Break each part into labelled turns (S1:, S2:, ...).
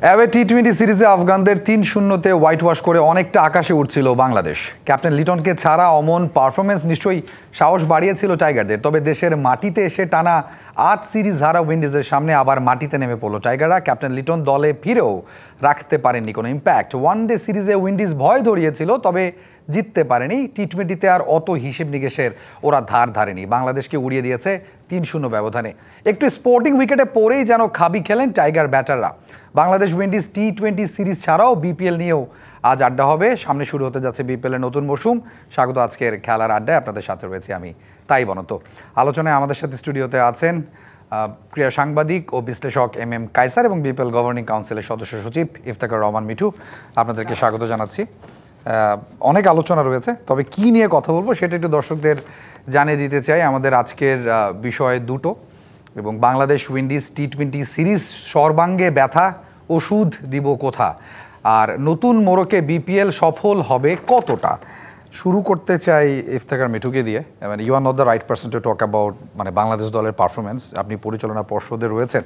S1: Away টি-20 সিরিজে আফগানদের ৩-০তে white wash করে অনেকটা আকাশে উঠছিল বাংলাদেশ। ক্যাপ্টেন লিটনকে ছাড়া অমন পারফরমেন্স নিশ্চয়ই সাহস বাড়িয়েছিল টাইগারদের। তবে দেশের মাটিতে এসে টানা ৮ সিরিজ হারা উইন্ডিজের সামনে আবার মাটিতে নেমে পড়ল টাইগাররা। ক্যাপ্টেন লিটন দলে ফিরেও রাখতে পারেননি কোনো ইম্প্যাক্ট। ওয়ানডে সিরিজে উইন্ডিজ ভয় ধরিয়েছিল, তবে জিততে পারেনি। টি-20তে আর অত হিসেব নিকেশের ওরা ধার ধারেনি, বাংলাদেশকে উড়িয়ে দিয়েছে ৩-০ ব্যবধানে। একটু স্পোর্টিং উইকেটে পড়েই যেন খাবি খেলেন টাইগার ব্যাটাররা। বাংলাদেশ উইন্ডিজ টি-20 সিরিজ ছাড়াও বিপিএল নিয়েও আজ আড্ডা হবে। সামনে শুরু হতে যাচ্ছে বিপিএল এর নতুন মৌসুম। স্বাগত আজকের খেলার আড্ডায়, আপনাদের সাথে রয়েছি আমি তাই বনত। আলোচনায় আমাদের সাথে স্টুডিওতে আছেন ক্রীড়া সাংবাদিক ও বিশ্লেষক এম কায়সার এবং বিপিএল গভর্নিং কাউন্সিলের সদস্য সচিব ইফতেখার রহমান মিঠু। আপনাদেরকে স্বাগত জানাচ্ছি। অনেক আলোচনা রয়েছে, তবে কি নিয়ে কথা বলবো সেটা একটু দর্শকদের জানিয়ে দিতে চাই। আমাদের আজকের বিষয় দুটো, এবং বাংলাদেশ উইন্ডিজ টি-20 সিরিজ সর্বাঙ্গে ব্যথা, ওষুধ দিব কোথা, আর নতুন মোড়কে বিপিএল সফল হবে কতটা। শুরু করতে চাই ইফতেখার মিঠুকে দিয়ে। You are not the right person to talk about Bangladesh দলের পারফরমেন্স। আপনি পরিচালনা পর্ষদে রয়েছেন,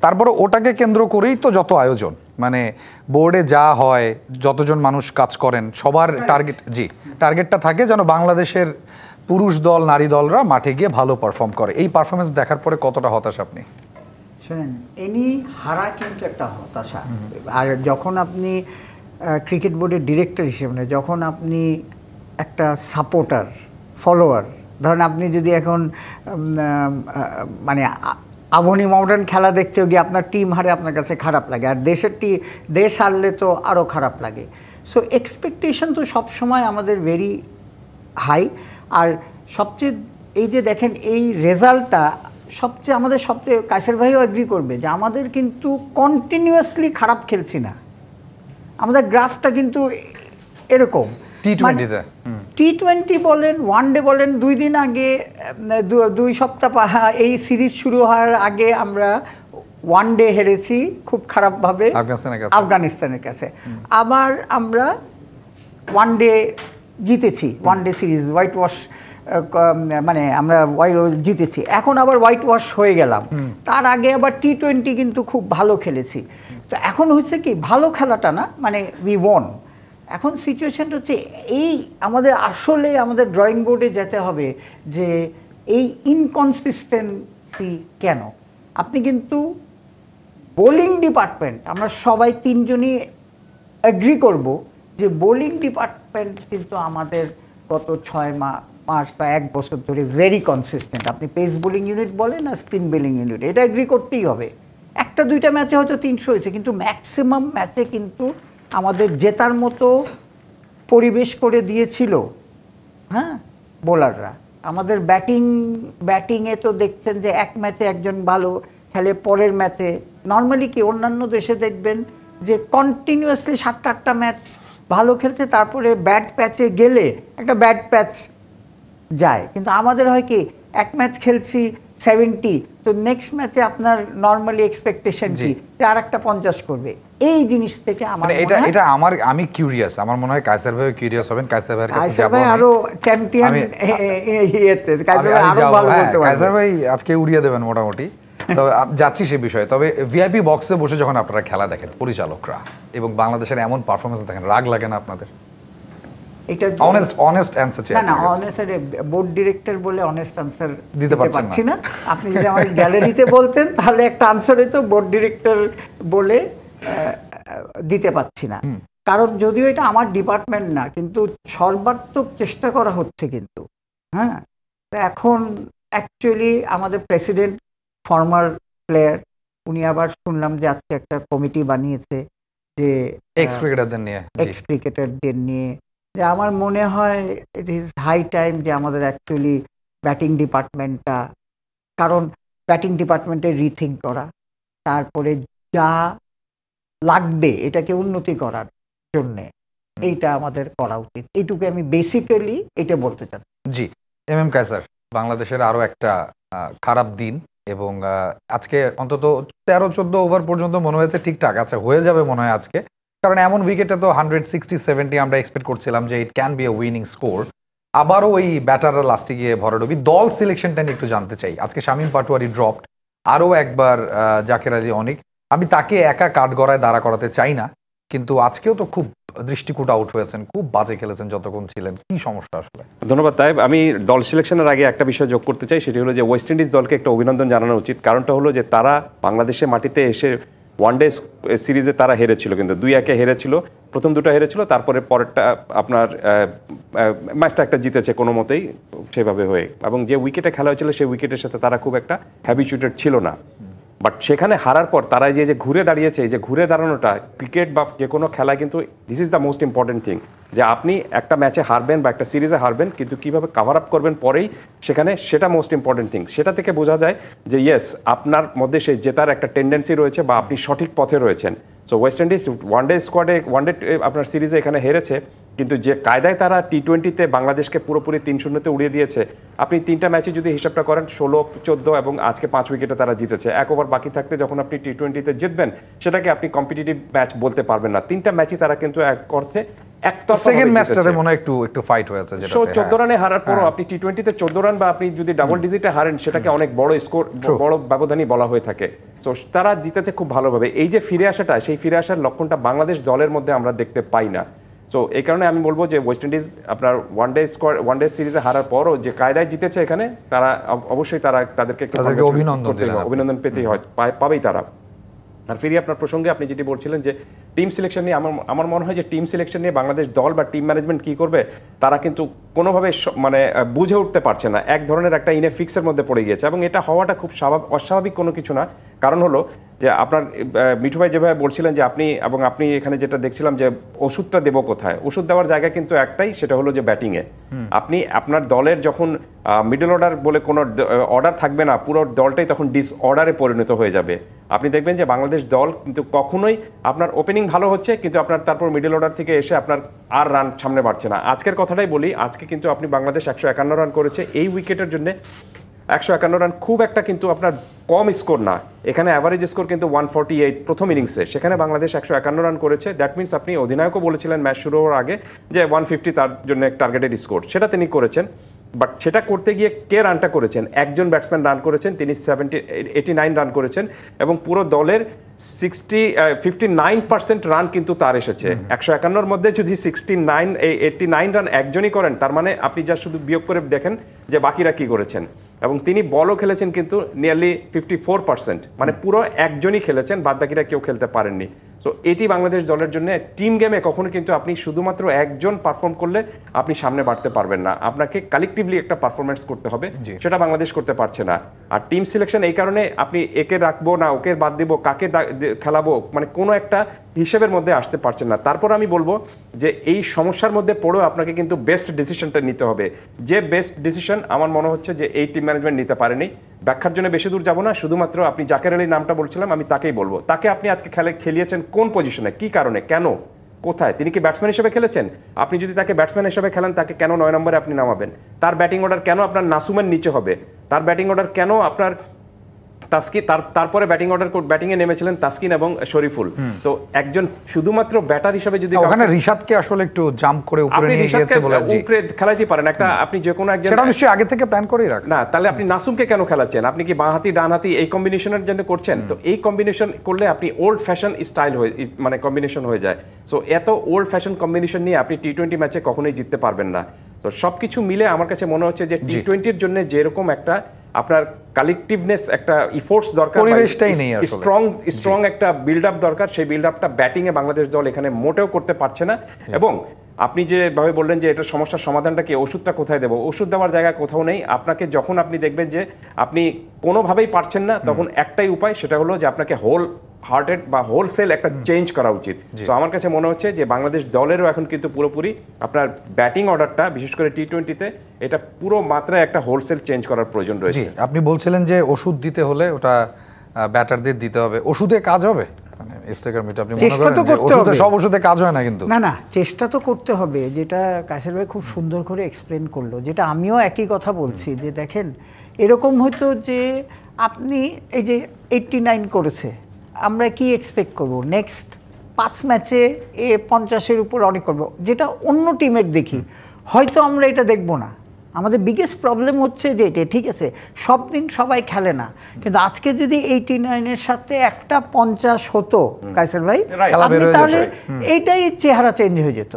S1: তারপরে ওটাকে কেন্দ্র করেই তো যত আয়োজন, বোর্ডে যা হয়, যতজন মানুষ কাজ করেন, সবার টার্গেটটা থাকে যেন বাংলাদেশের পুরুষ দল, নারী দলরা মাঠে গিয়ে ভালো পারফর্ম করে। এই পারফরমেন্স দেখার পরে কতটা হতাশ আপনি?
S2: শোনেন, এনি হারা কিন্তু একটা হতাশা। আর যখন আপনি ক্রিকেট বোর্ডের ডিরেক্টর হিসেবে, যখন আপনি একটা সাপোর্টার, ফলোয়ার, ধরেন আপনি যদি এখন আবনি মডার্ন খেলা দেখতেও গিয়ে আপনার টিম হারে আপনার কাছে খারাপ লাগে, আর দেশ হারলে তো আরও খারাপ লাগে। সো এক্সপেকটেশন তো সবসময় আমাদের ভেরি হাই। আর সবচেয়ে এই যে দেখেন এই রেজাল্টটা আমাদের সবচেয়ে কায়সার ভাইও এগ্রি করবে যে আমাদের কিন্তু কন্টিনিউয়াসলি খারাপ খেলছি না। আমাদের গ্রাফটা কিন্তু এরকম। টি-20 বলেন, ওয়ানডে বলেন, 2 দিন আগে, 2 সপ্তাহ এই সিরিজ শুরু হওয়ার আগে আমরা ওয়ানডে হেরেছি খুব খারাপভাবে আফগানিস্তানের কাছে। আবার আমরা ওয়ানডে জিতেছি, ওয়ানডে সিরিজ হোয়াইট ওয়াশ, আমরা জিতেছি। এখন আবার হোয়াইট ওয়াশ হয়ে গেলাম। তার আগে আবার টি-20 কিন্তু খুব ভালো খেলেছি। তো এখন হচ্ছে কি, ভালো খেলাটা না, উই ওয়ান। এখন সিচুয়েশনটা হচ্ছে এই আমাদের ড্রয়িং বোর্ডে যেতে হবে যে এই ইনকনসিস্টেন্সি কেন। আপনি কিন্তু বোলিং ডিপার্টমেন্ট, আমরা সবাই 3 জনই এগ্রি করব যে বোলিং ডিপার্টমেন্ট কিন্তু আমাদের গত 6 মাস বা 1 বছর ধরে ভেরি কনসিস্টেন্ট। আপনি পেস বোলিং ইউনিট বলেন আর স্পিন বোলিং ইউনিট, এটা এগ্রি করতেই হবে। 1-2টা ম্যাচে হয়তো 300 হয়েছে, কিন্তু ম্যাক্সিমাম ম্যাচে কিন্তু আমাদের জেতার মতো পরিবেশ করে দিয়েছিল বোলাররা। আমাদের ব্যাটিংয়ে তো দেখছেন যে এক ম্যাচে একজন ভালো খেলে, পরের ম্যাচে নর্মালি কি অন্যান্য দেশে দেখবেন যে কন্টিনিউয়াসলি 7-8টা ম্যাচ ভালো খেলছে, তারপরে ব্যাড প্যাচে গেলে একটা ব্যাড প্যাচ যায়। কিন্তু আমাদের হয় কি, এক ম্যাচ খেলছি 70, তো নেক্সট ম্যাচে আপনার নর্মালি এক্সপেকটেশন কি যে আর একটা 50 করবে। এই জিনিস থেকে
S1: আমি কিউরিয়াস, আমার মনে হয় কায়সার ভাই কিউরিয়াস হবেন। কায়সার ভাইয়ের কাছে যাব,
S2: আরো চ্যাম্পিয়ন
S1: কায়সার ভাই আজকে উড়িয়ে দেবেন মোটামুটি। তবে যাচ্ছি সে বিষয়ে। তবে ভিআইপি বক্সে বসে যখন আপনারা খেলা দেখেন, পরিচালকরা, এবং বাংলাদেশের এমন পারফরমেন্স দেখেন, রাগ লাগে না আপনাদের?
S2: এটা
S1: অনেস্ট অ্যানসার চাই।
S2: না, অনেস্ট বোর্ড ডিরেক্টর বলে অনেস্ট আনসার দিতে পারছি না। আপনি যদি আমার গ্যালারিতে বলতেন তাহলে একটা আনসার হতো, বোর্ড ডিরেক্টর বলে দিতে পারছি না। কারণ যদিও এটা আমার ডিপার্টমেন্ট না, কিন্তু সর্বাত্মক চেষ্টা করা হচ্ছে কিন্তু। এখন অ্যাকচুয়ালি আমাদের প্রেসিডেন্ট ফর্মার প্লেয়ার, উনি আবার শুনলাম যে আজকে একটা কমিটি বানিয়েছে যে এক্স ক্রিকেটারদের নিয়ে। যে আমার মনে হয় ইট ইজ হাই টাইম যে আমাদের অ্যাকচুয়ালি ব্যাটিং ডিপার্টমেন্টটা, কারণ ব্যাটিং ডিপার্টমেন্টের রিথিঙ্ক করা, তারপরে যা লাগবে এটাকে উন্নতি করার জন্যে, এইটা আমাদের করা উচিত। এইটুকু আমি বেসিক্যালি এটা বলতে চাচ্ছি।
S1: জি, এম কায়সার, বাংলাদেশের আরো একটা খারাপ দিন, এবং আজকে অন্তত 13-14 ওভার পর্যন্ত মনে হয়েছে ঠিকঠাক আছে, হয়ে যাবে মনে হয় আজকে। কারণ এমন উইকেটে তো 160-70 আমরা এক্সপেক্ট করছিলাম যে it can B a winning score. আবারও ওই ব্যাটাররা লাস্টে গিয়ে ভরাডুবি। দল সিলেকশনটা নিয়ে একটু জানতে চাই। আজকে শামীম পাটোয়ারি ড্রপড, আরও একবার জাকের আলী অনিক। আমি তাকে একা কাঠগড়ায় দাঁড়া করাতে চাই না, কিন্তু আজকেও তো খুব দৃষ্টিকূট আউট হয়েছেন, খুব বাজে খেলেছেন যতক্ষণ ছিলেন। কি সমস্যা আসলে?
S3: ধন্যবাদ তাইব। আমি দল সিলেকশনের আগে একটা বিষয় যোগ করতে চাই, সেটি হলো যে ওয়েস্ট ইন্ডিজ দলকে একটা অভিনন্দন জানানো উচিত। কারণটা হলো যে তারা বাংলাদেশের মাটিতে এসে ওয়ানডে সিরিজে তারা হেরেছিল, কিন্তু 2-1 হেরেছিল, প্রথম দুটো হেরেছিল, তারপরে পরেরটা আপনার ম্যাচটা একটা জিতেছে কোনো মতেই সেভাবে হয়ে, এবং যে উইকেটে খেলা হয়েছিল সেই উইকেটের সাথে তারা খুব একটা হ্যাবিচুয়েটেড ছিল না। বাট সেখানে হারার পর তারা যে ঘুরে দাঁড়িয়েছে, এই যে ঘুরে দাঁড়ানোটা ক্রিকেট বা যে কোনো খেলায় কিন্তু this is the most important thing, যে আপনি একটা ম্যাচে হারবেন বা একটা সিরিজে হারবেন, কিন্তু কীভাবে কাভার আপ করবেন পরেই সেখানে, সেটা মোস্ট ইম্পর্টেন্ট থিং। সেটা থেকে বোঝা যায় যে ইয়েস, আপনার মধ্যে সেই জেতার একটা টেন্ডেন্সি রয়েছে বা আপনি সঠিক পথে রয়েছেন। সো ওয়েস্ট ইন্ডিজ ওয়ানডে স্কোয়াডে ওয়ানডে আপনার সিরিজে এখানে হেরেছে, কিন্তু যে কায়দায় তারা টি-20তে বাংলাদেশকে পুরোপুরি 3-0-তে উড়িয়ে দিয়েছে, আপনি 3টা ম্যাচে যদি হিসাবটা করেন 16, 14 এবং আজকে 5 উইকেটে তারা জিতেছে। 1 ওভার বাকি থাকতে যখন আপনি টি-20তে জিতবেন, সেটাকে আপনি কম্পিটিটিভ ম্যাচ বলতে পারবেন না। 3টা ম্যাচই তারা কিন্তু এক অর্থে
S1: সেকেন্ড ম্যাচটাতে মনে হয় একটু ফাইট হয়েছে, যেটা
S3: 14 রানে হারার পরও আপনি টি-20তে 14 রান বা আপনি যদি ডাবল ডিজিটে হারেন, সেটাকে অনেক বড় স্কোর, বড় ব্যবধানই বলা হয়ে থাকে। তো তারা জিতেছে খুব ভালোভাবে। এই যে ফিরে আসাটা, সেই ফিরে আসার লক্ষণটা বাংলাদেশ দলের মধ্যে আমরা দেখতে পাই না। সো এই কারণে আমি বলবো যে ওয়েস্ট ইন্ডিজ আপনার ওয়ানডে সিরিজে হারার পরও যে কায়দায় জিতেছে এখানে, তারা অবশ্যই তাদেরকে অভিনন্দন পেতেই হয়, পাবেই তারা। আর ফিরে আপনার প্রসঙ্গে আপনি যেটি বলছিলেন যে টিম সিলেকশন নিয়ে, আমার মনে হয় যে টিম সিলেকশন নিয়ে বাংলাদেশ দল বা টিম ম্যানেজমেন্ট কী করবে, তারা কিন্তু কোনোভাবে মানে বুঝে উঠতে পারছে না। এক ধরনের একটা ফিক্সের মধ্যে পড়ে গিয়েছে, এবং এটা হওয়াটা খুব অস্বাভাবিক কোনো কিছু না। কারণ হলো যে আপনার মিঠু ভাই যেভাবে বলছিলেন যে আপনি এখানে যেটা দেখছিলাম যে ওষুধটা দেবো কোথায়, ওষুধ দেওয়ার জায়গা কিন্তু একটাই, সেটা হলো যে ব্যাটিংয়ে। আপনি আপনার দলের যখন মিডল অর্ডার বলে কোনো অর্ডার থাকবে না, পুরো দলটাই তখন ডিসঅর্ডারে পরিণত হয়ে যাবে। আপনি দেখবেন যে বাংলাদেশ দল কিন্তু কখনোই আপনার ওপেনিং ভালো হচ্ছে, কিন্তু আপনার তারপর মিডল অর্ডার থেকে এসে আপনার আর রান সামনে বাড়ছে না। আজকের কথাটাই বলি, আজকে কিন্তু আপনি বাংলাদেশ 151 রান করেছে এই উইকেটের জন্য। 151 রান খুব একটা কিন্তু আপনার কম স্কোর না, এখানে অ্যাভারেজ স্কোর কিন্তু 148 প্রথম ইনিংসে, সেখানে বাংলাদেশ 151 রান করেছে। দ্যাট মিনস আপনি অধিনায়কও বলেছিলেন ম্যাচ শুরু হওয়ার আগে যে 150 তার জন্য টার্গেটেড স্কোর, সেটা তিনি করেছেন। বাট সেটা করতে গিয়ে কে রানটা করেছেন? একজন ব্যাটসম্যান রান করেছেন, তিনি 89 রান করেছেন, এবং পুরো দলের 59% রান কিন্তু তার এসেছে। 151-র মধ্যে যদি 89 রান একজনই করেন, তার মানে আপনি যা শুধু বিয়োগ করে দেখেন যে বাকিরা কি করেছেন। এবং তিনি বলও খেলেছেন কিন্তু নিয়ারলি 54%, মানে পুরো একজনই খেলেছেন, বাদ বাকিরা কেউ খেলতে পারেননি। সো এটি বাংলাদেশ দলের জন্য টিম গেমে কখনো কিন্তু আপনি শুধুমাত্র একজন পারফর্ম করলে আপনি সামনে বাড়তে পারবেন না, আপনাকে কালেকটিভলি একটা পারফরমেন্স করতে হবে, সেটা বাংলাদেশ করতে পারছে না। আর টিম সিলেকশন এই কারণে আপনি একে রাখবো না ওকে বাদ দিব, কাকে খেলাবো, মানে কোনো একটা হিসেবের মধ্যে আসতে পারছেন না। তারপর আমি বলবো যে এই সমস্যার মধ্যে পড়েও আপনাকে কিন্তু বেস্ট ডিসিশনটা নিতে হবে। যে বেস্ট ডিসিশন আমার মনে হচ্ছে যে এই টিম ম্যানেজমেন্ট নিতে পারেনি। ব্যাখ্যার জন্য বেশি দূর যাব না, শুধুমাত্র আপনি জাকের আলীর নামটা বলছিলাম, আমি তাকেই বলবো। তাকে আপনি আজকে খেলিয়েছেন কোন পজিশনে, কি কারণে, কেন, কোথায়? তিনি কি ব্যাটসম্যান হিসেবে খেলেছেন? আপনি যদি তাকে ব্যাটসম্যান হিসেবে খেলেন, তাকে কেন 9 নম্বরে আপনি নামাবেন? তার ব্যাটিং অর্ডার কেন আপনার নাসুমের নিচে হবে? তার ব্যাটিং অর্ডার কেন আপনার তাসকিন, তারপরে ব্যাটিংয়ে নেমেছিলেন তাসকিন এবং শরীফুল। তো একজন শুধুমাত্র ব্যাটার হিসেবে যদি
S1: ওখানে রিশাদকে আসলে একটু জাম্প করে উপরে নিয়ে গিয়েছে বলে
S3: উপরে খেলাইতে পারেন একটা, আপনি যে কোনো একজন,
S1: সেটা নিশ্চয়ই আগে থেকে প্ল্যান করেই রাখেন
S3: না, তাহলে আপনি নাসুমকে কেন খেলাচ্ছেন? আপনি কি বাঁহাতি ডানহাতি এই কম্বিনেশনের জন্য করছেন? তো এই কম্বিনেশন করলে আপনি ওল্ড ফ্যাশন স্টাইল হয়ে, মানে কম্বিনেশন হয়ে যায়। সো এত ওল্ড ফ্যাশন কম্বিনেশন নিয়ে আপনি টি-20 ম্যাচে কখনোই জিততে পারবেন না। তো সবকিছু মিলে আমার কাছে মনে হচ্ছে যে টি-20-র জন্য যেরকম একটা আপনার কালেকটিভনেস, একটা ইফোর্টস দরকার,
S1: পরিবেশটাই নেই আসলে,
S3: স্ট্রং একটা বিল্ড আপ দরকার, সেই বিল্ড আপটা ব্যাটিংয়ে বাংলাদেশ দল এখানে মোটেও করতে পারছে না। এবং আপনি যেভাবে বললেন যে এটা সমস্যার সমাধানটা কি, ওষুধটা কোথায় দেবো, ওষুধ দেওয়ার জায়গা কোথাও নেই। আপনাকে যখন আপনি দেখবেন যে আপনি কোনোভাবেই পারছেন না, তখন একটাই উপায়, সেটা হলো যে আপনাকে হোল হার্টেড বা হোলসেল একটা চেঞ্জ করা উচিত। তো আমার কাছে মনে হচ্ছে যে বাংলাদেশ দলেরও এখন কিন্তু পুরোপুরি আপনার ব্যাটিং অর্ডারটা, বিশেষ করে টি-20-তে, এটা পুরো মাত্রায় একটা হোলসেল চেঞ্জ করার প্রয়োজন রয়েছে।
S1: আপনি বলছিলেন যে ওষুধ দিতে হলে ওটা ব্যাটারদের দিতে হবে, ওষুধে কাজ হবে? সব ওষুধে কাজ হয় না, কিন্তু
S2: না, চেষ্টা তো করতে হবে, যেটা কাসের ভাই খুব সুন্দর করে এক্সপ্লেন করলো, যেটা আমিও একই কথা বলছি যে দেখেন, এরকম হয়তো যে আপনি এই যে 89 করেছে, আমরা কি এক্সপেক্ট করবো নেক্সট 5 ম্যাচে 50-এর উপর অনেক করবো, যেটা অন্য টিমের দেখি, হয়তো আমরা এটা দেখবো না, আমাদের বিগেস্ট প্রবলেম হচ্ছে যে এটা ঠিক আছে, সব দিন সবাই খেলে না, কিন্তু আজকে যদি 89-এর সাথে একটা 50 হতো কায়সার ভাই, আপনি তাহলে এইটাই চেহারা চেঞ্জ হয়ে যেত,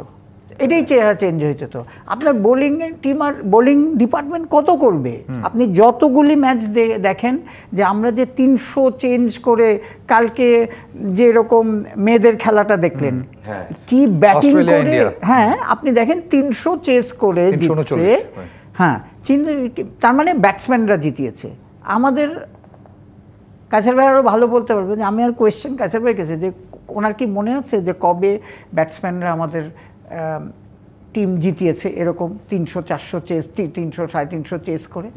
S2: এটাই চেহারা চেঞ্জ হয়ে যেত। আপনার বোলিং টিম আর বোলিং ডিপার্টমেন্ট কত করবে? আপনি যতগুলি ম্যাচ দেখেন যে আমরা যে 300 চেঞ্জ করে, কালকে যেরকম মেয়েদের খেলাটা দেখলেন কি ব্যাটিং করে, হ্যাঁ আপনি দেখেন 300 চেস করে জিতছে, হ্যাঁ তার মানে ব্যাটসম্যানরা জিতিয়েছে। আমাদের কাছের ভাই আরও ভালো বলতে পারবে, যে আমি আর কোয়েশ্চেন কাছের ভাই কাছে যে ওনার কি মনে আছে যে কবে ব্যাটসম্যানরা আমাদের টিম জিতিয়েছে এরকম 300-400 চেস, 300-350 চেস করে?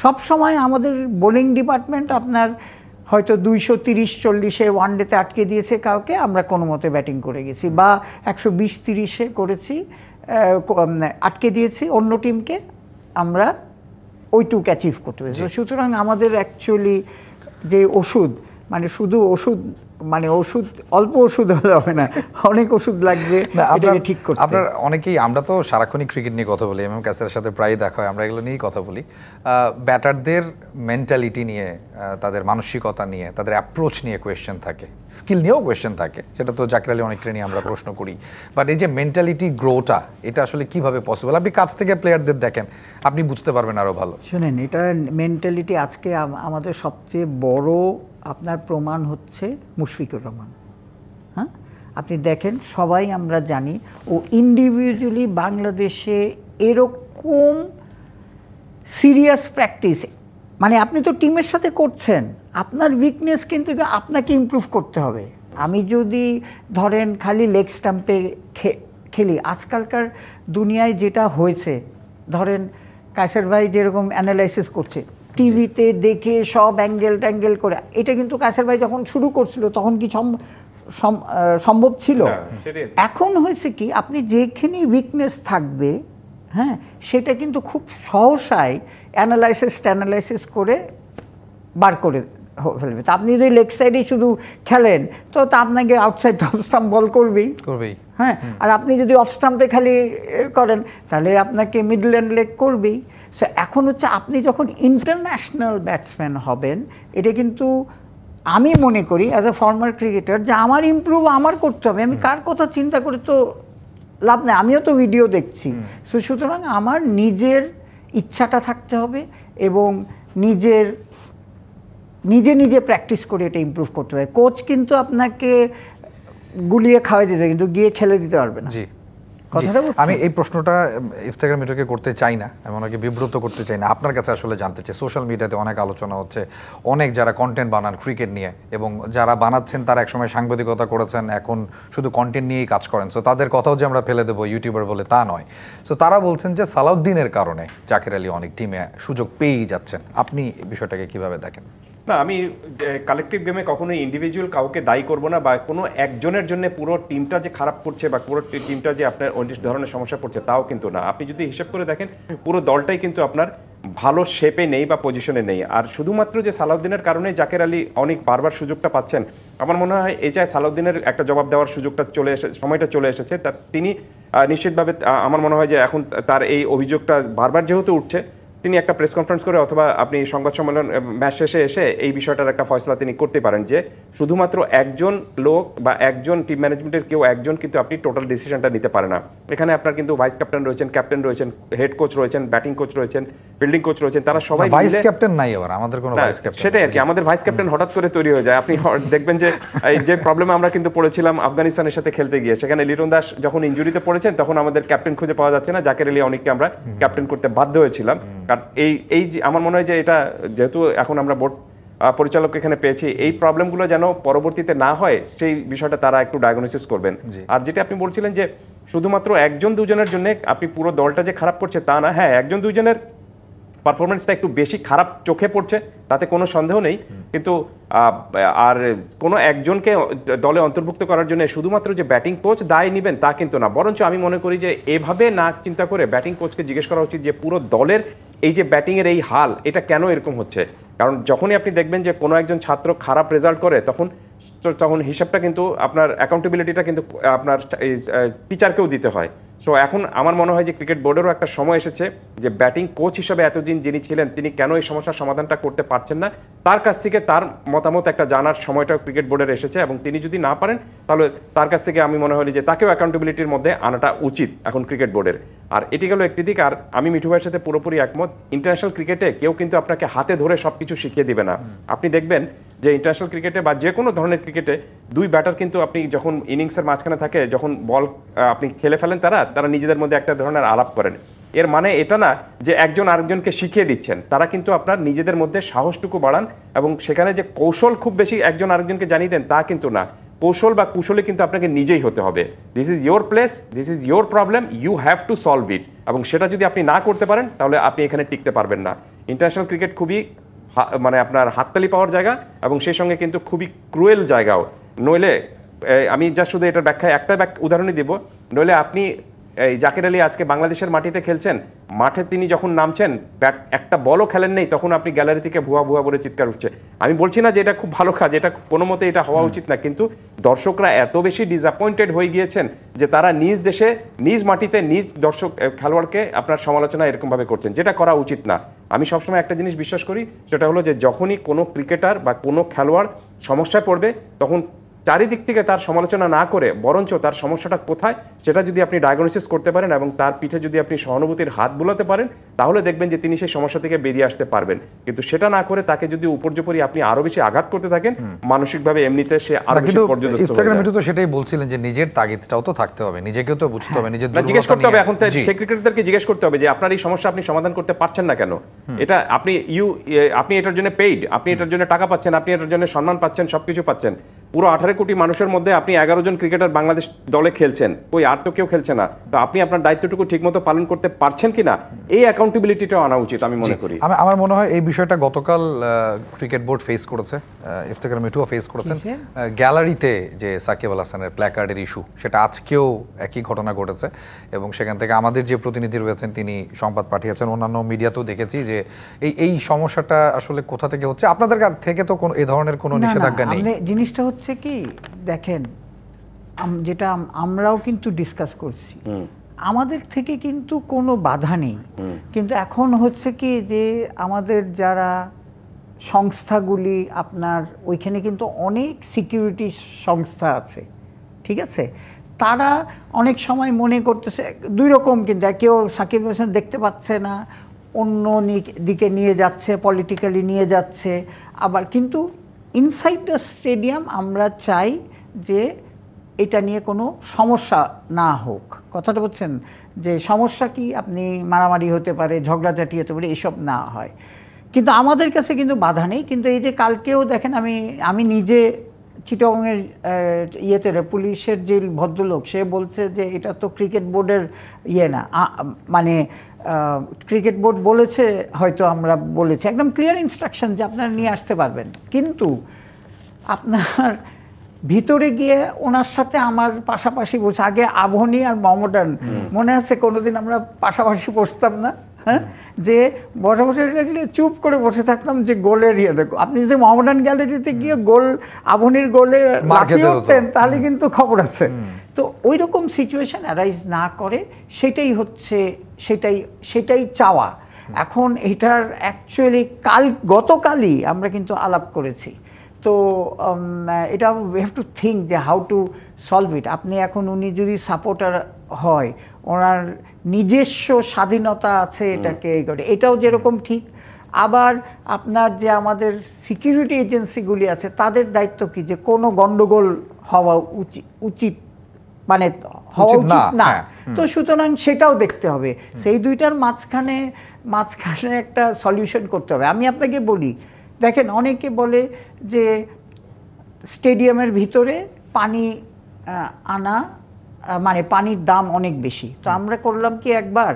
S2: সব সময় আমাদের বোলিং ডিপার্টমেন্ট আপনার হয়তো 230-40-এ ওয়ানডেতে আটকে দিয়েছে কাউকে, আমরা কোনো মতে ব্যাটিং করে গেছি, বা 120-30-এ করেছি, আটকে দিয়েছি অন্য টিমকে, আমরা ওইটুকু অ্যাচিভ করতে পেরেছি। সুতরাং আমাদের অ্যাকচুয়ালি যে ওষুধ, মানে শুধু ওষুধ, মানে ওষুধ অল্প ওষুধ হলে হবে না, অনেক ওষুধ লাগবে এটাকে ঠিক করতে।
S1: আপনার অনেকেই, আমরা তো সারাক্ষণই ক্রিকেট নিয়ে কথা বলি, এমএম কাসের সাথে প্রায় দেখা হয়, আমরা এগুলো নিয়েই কথা বলি। ব্যাটারদের মেন্টালিটি নিয়ে, তাদের মানসিকতা নিয়ে, তাদের অ্যাপ্রোচ নিয়ে কোয়েশ্চেন থাকে, স্কিল নিয়েও কোয়েশ্চেন থাকে, সেটা তো জাকির আলী অনেককে নিয়ে আমরা প্রশ্ন করি। বাট এই যে মেন্টালিটি গ্রোটা, এটা আসলে কিভাবে পসিবল? আপনি কাছ থেকে প্লেয়ারদের দেখেন, আপনি বুঝতে পারবেন আরও ভালো।
S2: শুনেন, এটা মেন্টালিটি আজকে আমাদের সবচেয়ে বড় আপনার প্রমাণ হচ্ছে মুশফিকুর রহমান। হ্যাঁ, আপনি দেখেন, সবাই আমরা জানি ও ইন্ডিভিজুয়ালি বাংলাদেশে এরকম সিরিয়াস প্র্যাকটিস, মানে আপনি তো টিমের সাথে করছেন, আপনার উইকনেস কিন্তু আপনাকে ইমপ্রুভ করতে হবে। আমি যদি ধরেন খালি লেগ স্টাম্পে খেলি, আজকালকার দুনিয়ায় যেটা হয়েছে, ধরেন কায়সার ভাই যেরকম অ্যানালাইসিস করছে টিভিতে দেখে সব অ্যাঙ্গেল করে, এটা কিন্তু কায়সার ভাই যখন শুরু করছিল তখন কি সম্ভব ছিল? এখন হয়েছে কি, আপনি যেখানে উইকনেস থাকবে, হ্যাঁ, সেটা কিন্তু খুব সহসাই অ্যানালাইসিস করে বার করে ফেলবে। তা আপনি যদি লেগ সাইডে শুধু খেলেন তো আপনাকে আউটসাইড অফ স্টাম্প বল করবেই। হ্যাঁ, আর আপনি যদি অফ স্টাম্পে খালি করেন তাহলে আপনাকে মিডল অ্যান্ড লেগ করবেই। সো এখন হচ্ছে আপনি যখন ইন্টারন্যাশনাল ব্যাটসম্যান হবেন, এটা কিন্তু আমি মনে করি অ্যাজ এ ফর্মার ক্রিকেটার যে আমার ইমপ্রুভ আমার করতে হবে, আমি কার কথা চিন্তা করে তো লাভ নেই, আমিও তো ভিডিও দেখছি। সো সুতরাং আমার নিজের ইচ্ছাটা থাকতে হবে এবং নিজে প্র্যাকটিস করে এটা ইমপ্রুভ করতে হবে। কোচ কিন্তু আপনাকে গুলিয়ে খাওয়াই দিতে, কিন্তু গিয়ে খেলে দিতে পারবে না।
S1: আমি এই প্রশ্নটা ইফতেখার মিঠুকে করতে চাই না, আমি ওনাকে বিব্রত করতে চাই না, আপনার কাছে আসলে জানতে চাই। সোশ্যাল মিডিয়াতে অনেক আলোচনা হচ্ছে, অনেক যারা কন্টেন্ট বানান ক্রিকেট নিয়ে, এবং যারা বানাচ্ছেন তারা একসময় সাংবাদিকতা করেছেন, এখন শুধু কন্টেন্ট নিয়েই কাজ করেন। সো তাদের কথাও যে আমরা ফেলে দেবো ইউটিউবার বলে তা নয়। সো তারা বলছেন যে সালাউদ্দিনের কারণে জাকির আলী অনেক টিমে সুযোগ পেয়েই যাচ্ছেন। আপনি বিষয়টাকে কিভাবে দেখেন?
S3: না, আমি কালেকটিভ গেমে কখনোই ইন্ডিভিজুয়াল কাউকে দায়ী করব না, বা কোনো একজনের জন্য পুরো টিমটা যে খারাপ করছে বা পুরো টিমটা যে আপনার অন্য ধরনের সমস্যা পড়ছে তাও কিন্তু না। আপনি যদি হিসাব করে দেখেন, পুরো দলটাই কিন্তু আপনার ভালো শেপে নেই বা পজিশনে নেই। আর শুধুমাত্র যে সালাউদ্দিনের কারণে জাকির আলী অনেক বারবার সুযোগটা পাচ্ছেন, আমার মনে হয় এই চাই সালাউদ্দিনের একটা জবাব দেওয়ার সুযোগটা সময়টা চলে এসেছে। তা তিনি নিশ্চিতভাবে, আমার মনে হয় যে এখন তার এই অভিযোগটা বারবার যেহেতু উঠছে, তিনি একটা প্রেস কনফারেন্স করে অথবা আপনি সংবাদ সম্মেলন ম্যাচ শেষে এসে এই বিষয়টার একটা ফয়সলা তিনি করতে পারেন, যে শুধুমাত্র একজন লোক বা একজন টিম ম্যানেজমেন্টের কেউ একজন কিন্তু আপনি টোটাল ডিসিশনটা নিতে পারে না। এখানে আপনার কিন্তু ভাইস ক্যাপ্টেন রয়েছেন, ক্যাপ্টেন রয়েছেন, হেড কোচ রয়েছেন, ব্যাটিং কোচ রয়েছেন, ফিল্ডিং কোচ রয়েছেন, তারা সবাই
S1: ভাইস ক্যাপ্টেন নাই, আবার আমাদের কোনো ভাইস ক্যাপ্টেন,
S3: সেটাই আর কি, আমাদের ভাইস ক্যাপ্টেন হঠাৎ করে তৈরি হয়ে যায়। আপনি দেখবেন যে এই যে প্রবলেমে আমরা কিন্তু পড়েছিলাম আফগানিস্তানের সাথে খেলতে গিয়ে, সেখানে লিটন দাস যখন ইনজুরিতে পড়েছেন তখন আমাদের ক্যাপ্টেন খুঁজে পাওয়া যাচ্ছে না, জাকির আলী অনেককে আমরা ক্যাপ্টেন করতে বাধ্য হয়েছিলাম। কারণ এই আমার মনে হয় যে এটা যেহেতু এখন আমরা বোর্ড পরিচালক এখানে পেয়েছি, এই প্রবলেমগুলো যেন পরবর্তীতে না হয় সেই বিষয়টা তারা একটু ডায়াগনোসিস করবেন। আর যেটা আপনি বলছিলেন যে শুধুমাত্র একজন দুজনের জন্য আপনি পুরো দলটা যে খারাপ করছে তা না, হ্যাঁ একজন দুজনের পারফরমেন্সটা একটু বেশি খারাপ চোখে পড়ছে, তাতে কোনো সন্দেহ নেই, কিন্তু আর কোনো একজনকে দলে অন্তর্ভুক্ত করার জন্য শুধুমাত্র যে ব্যাটিং কোচ দায় নেবেন তা কিন্তু না। বরঞ্চ আমি মনে করি যে এভাবে না চিন্তা করে ব্যাটিং কোচকে জিজ্ঞেস করা উচিত যে পুরো দলের এই যে ব্যাটিংয়ের এই হাল, এটা কেন এরকম হচ্ছে। কারণ যখনই আপনি দেখবেন যে কোনো একজন ছাত্র খারাপ রেজাল্ট করে, তখন হিসাবটা কিন্তু আপনার অ্যাকাউন্টেবিলিটিটা কিন্তু আপনার টিচারকেও দিতে হয়। সো এখন আমার মনে হয় যে ক্রিকেট বোর্ডেরও একটা সময় এসেছে যে ব্যাটিং কোচ হিসেবে এতদিন যিনি ছিলেন তিনি কেন এই সমস্যার সমাধানটা করতে পারছেন না, তার কাছ থেকে তার মতামত একটা জানার সময়টা ক্রিকেট বোর্ডের এসেছে, এবং তিনি যদি না পারেন তাহলে তার কাছ থেকে আমি মনে হয় যে তাকেও অ্যাকাউন্টেবিলিটির মধ্যে আনাটা উচিত এখন ক্রিকেট বোর্ডের। আর এটি গেল একটি দিক। আর আমি মিঠু ভাইয়ের সাথে পুরোপুরি একমত, ইন্টারন্যাশনাল ক্রিকেটে কেউ কিন্তু আপনাকে হাতে ধরে সব কিছু শিখিয়ে দিবে না। আপনি দেখবেন যে ইন্টারন্যাশনাল ক্রিকেটে বা যে কোনো ধরনের ক্রিকেটে দুই ব্যাটার কিন্তু আপনি যখন ইনিংসের মাঝখানে থাকে, যখন বল আপনি খেলে ফেলেন, তারা নিজেদের মধ্যে একটা ধরনের আলাপ করেন। এর মানে এটা না যে একজন আরেকজনকে শিখিয়ে দিচ্ছেন, তারা কিন্তু আপনার নিজেদের মধ্যে সাহসটুকু বাড়ান, এবং সেখানে যে কৌশল খুব বেশি একজন আরেকজনকে জানিয়ে দেন তা কিন্তু না। কৌশল বা কুশলে কিন্তু আপনাকে নিজেই হতে হবে। This is your place, this is your problem, you have to solve it. এবং সেটা যদি আপনি না করতে পারেন তাহলে আপনি এখানে টিকতে পারবেন না। ইন্টারন্যাশনাল ক্রিকেট খুবই মানে আপনার হাততালি পাওয়ার জায়গা, এবং সেই সঙ্গে কিন্তু খুবই ক্রুয়েল জায়গাও। নইলে আমি জাস্ট শুধু এটার ব্যাখ্যায় একটা উদাহরণই দেব, নইলে আপনি এই জাকির আলী আজকে বাংলাদেশের মাটিতে খেলছেন, মাঠে তিনি যখন নামছেন একটা বলও খেলেন নেই, তখন আপনি গ্যালারি থেকে ভুয়া ভুয়া বলে চিৎকার উঠছে। আমি বলছি না যে এটা খুব ভালো কাজ, এটা কোনো মতে এটা হওয়া উচিত না, কিন্তু দর্শকরা এত বেশি ডিসঅ্যাপয়েন্টেড হয়ে গিয়েছেন যে তারা নিজ দেশে নিজ মাটিতে নিজ দর্শক খেলোয়াড়কে আপনার সমালোচনা এরকমভাবে করছেন, যেটা করা উচিত না। আমি সবসময় একটা জিনিস বিশ্বাস করি, সেটা হলো যে যখনই কোনো ক্রিকেটার বা কোনো খেলোয়াড় সমস্যায় পড়বে, তখন চারিদিক থেকে তার সমালোচনা না করে বরঞ্চ তার সমস্যাটা কোথায় সেটা যদি আপনি ডায়াগনোসিস করতে পারেন এবং তার পিঠে যদি আপনি সহানুভূতির হাত বুলাতে পারেন, তাহলে দেখবেন যে তিনি সেই সমস্যা থেকে বেরিয়ে আসতে পারবেন। কিন্তু সেটা না করে তাকে যদি উপর্যুপরি আপনি আরো বেশি আঘাত করতে থাকেন, মানসিকভাবে এমনিতে সে আরো বেশি পর্যদস্ত হয়ে যায়।
S1: তো সেটাই বলছিলেন যে নিজের তাগিদটাও তো থাকতে হবে, নিজেকেও তো বুঝতে হবে, নিজের
S3: জিজ্ঞেস করতে হবে। এখন সেই ক্রিকেটারদেরকে জিজ্ঞেস করতে হবে যে আপনার এই সমস্যা আপনি সমাধান করতে পারছেন না কেন। এটা আপনি এটার জন্য পেইড, আপনি এটার জন্য টাকা পাচ্ছেন, আপনি এটার জন্য সম্মান পাচ্ছেন, সবকিছু পাচ্ছেন। পুরো 18 কোটি মানুষের মধ্যে আপনি 11 জন ক্রিকেটার বাংলাদেশ দলে খেলছেন, ওই আর তো কেউ খেলছে না, তো আপনি আপনার দায়িত্বটুকু ঠিকমতো পালন করতে পারছেন কিনা, এই অ্যাকাউন্টেবিলিটিটাও আনা উচিত আমি মনে করি।
S1: আমার মনে হয় এই বিষয়টা গতকাল ক্রিকেট বোর্ড ফেস করেছে, ইফতেখার মিঠুও ফেস করেছেন। গ্যালারিতে যে সাকিব আল হাসানের প্ল্যাকার্ডের ইস্যু, সেটা আজকেও একই ঘটনা ঘটেছে, এবং সেখান থেকে আমাদের যে প্রতিনিধি রয়েছেন তিনি সংবাদ পাঠিয়েছেন, অন্যান্য মিডিয়াতেও দেখেছি যে এই সমস্যাটা আসলে কোথা থেকে হচ্ছে। আপনাদের থেকে তো কোনো এই ধরনের কোনো নিষেধাজ্ঞা নেই।
S2: জিনিসটা হচ্ছে কি দেখেন, যেটা আমরাও কিন্তু ডিসকাস করছি, আমাদের থেকে কিন্তু কোনো বাধা নেই, কিন্তু এখন হচ্ছে কি যে আমাদের যারা সংস্থাগুলি আপনার ওইখানে কিন্তু অনেক সিকিউরিটি সংস্থা আছে, ঠিক আছে, তারা অনেক সময় মনে করতেছে দুই রকম, কিন্তু কেউ সাকিব আল হাসান দেখতে পাচ্ছে না, অন্য দিকে নিয়ে যাচ্ছে, পলিটিক্যালি নিয়ে যাচ্ছে। আবার কিন্তু ইনসাইড দ্য স্টেডিয়াম আমরা চাই যে এটা নিয়ে কোনো সমস্যা না হোক। কথাটা বলছেন যে সমস্যা কি, আপনি মারামারি হতে পারে, ঝগড়াঝাটি হতে পারে, এসব না হয়, কিন্তু আমাদের কাছে কিন্তু বাধা নেই। কিন্তু এই যে কালকেও দেখেন আমি নিজে চিটাগংয়ের ইয়েতে পুলিশের যে ভদ্রলোক, সে বলছে যে এটা তো ক্রিকেট বোর্ডের ইয়ে না, মানে ক্রিকেট বোর্ড বলেছে, হয়তো আমরা বলেছি, একদম ক্লিয়ার ইনস্ট্রাকশন যে আপনারা নিয়ে আসতে পারবেন, কিন্তু আপনার ভিতরে গিয়ে ওনার সাথে আমার পাশাপাশি বসে, আগে আবহনী আর মমডান মনে আছে কোনোদিন আমরা পাশাপাশি বসতাম না, হ্যাঁ, যে বসে বসে চুপ করে বসে থাকতাম যে গোলের ইয়ে দেখো। আপনি যদি মোহামেডান গ্যালারিতে গিয়ে আবহনীর গোলে লাফিয়ে উঠতেন তাহলে কিন্তু খবর আছে। তো ওই রকম সিচুয়েশন অ্যারাইজ না করে সেটাই হচ্ছে, সেটাই চাওয়া। এখন এটার অ্যাকচুয়ালি গতকালই আমরা কিন্তু আলাপ করেছি, তো এটা উই হ্যাভ টু থিঙ্ক যে হাউ টু সলভ ইট। আপনি এখন উনি যদি সাপোর্টার হয়, ওনার নিজস্ব স্বাধীনতা আছে এটাকে এই করে, এটাও যেরকম ঠিক। আবার আপনার যে আমাদের সিকিউরিটি এজেন্সিগুলি আছে তাদের দায়িত্ব কি, যে কোনো গন্ডগোল হওয়া উচিত মানে হওয়া উচিত না। তো সুতরাং সেটাও দেখতে হবে, সেই দুইটার মাঝখানে একটা সলিউশন করতে হবে। আমি আপনাকে বলি, দেখেন অনেকে বলে যে স্টেডিয়ামের ভিতরে পানি আনা মানে পানির দাম অনেক বেশি। তো আমরা করলাম কি একবার,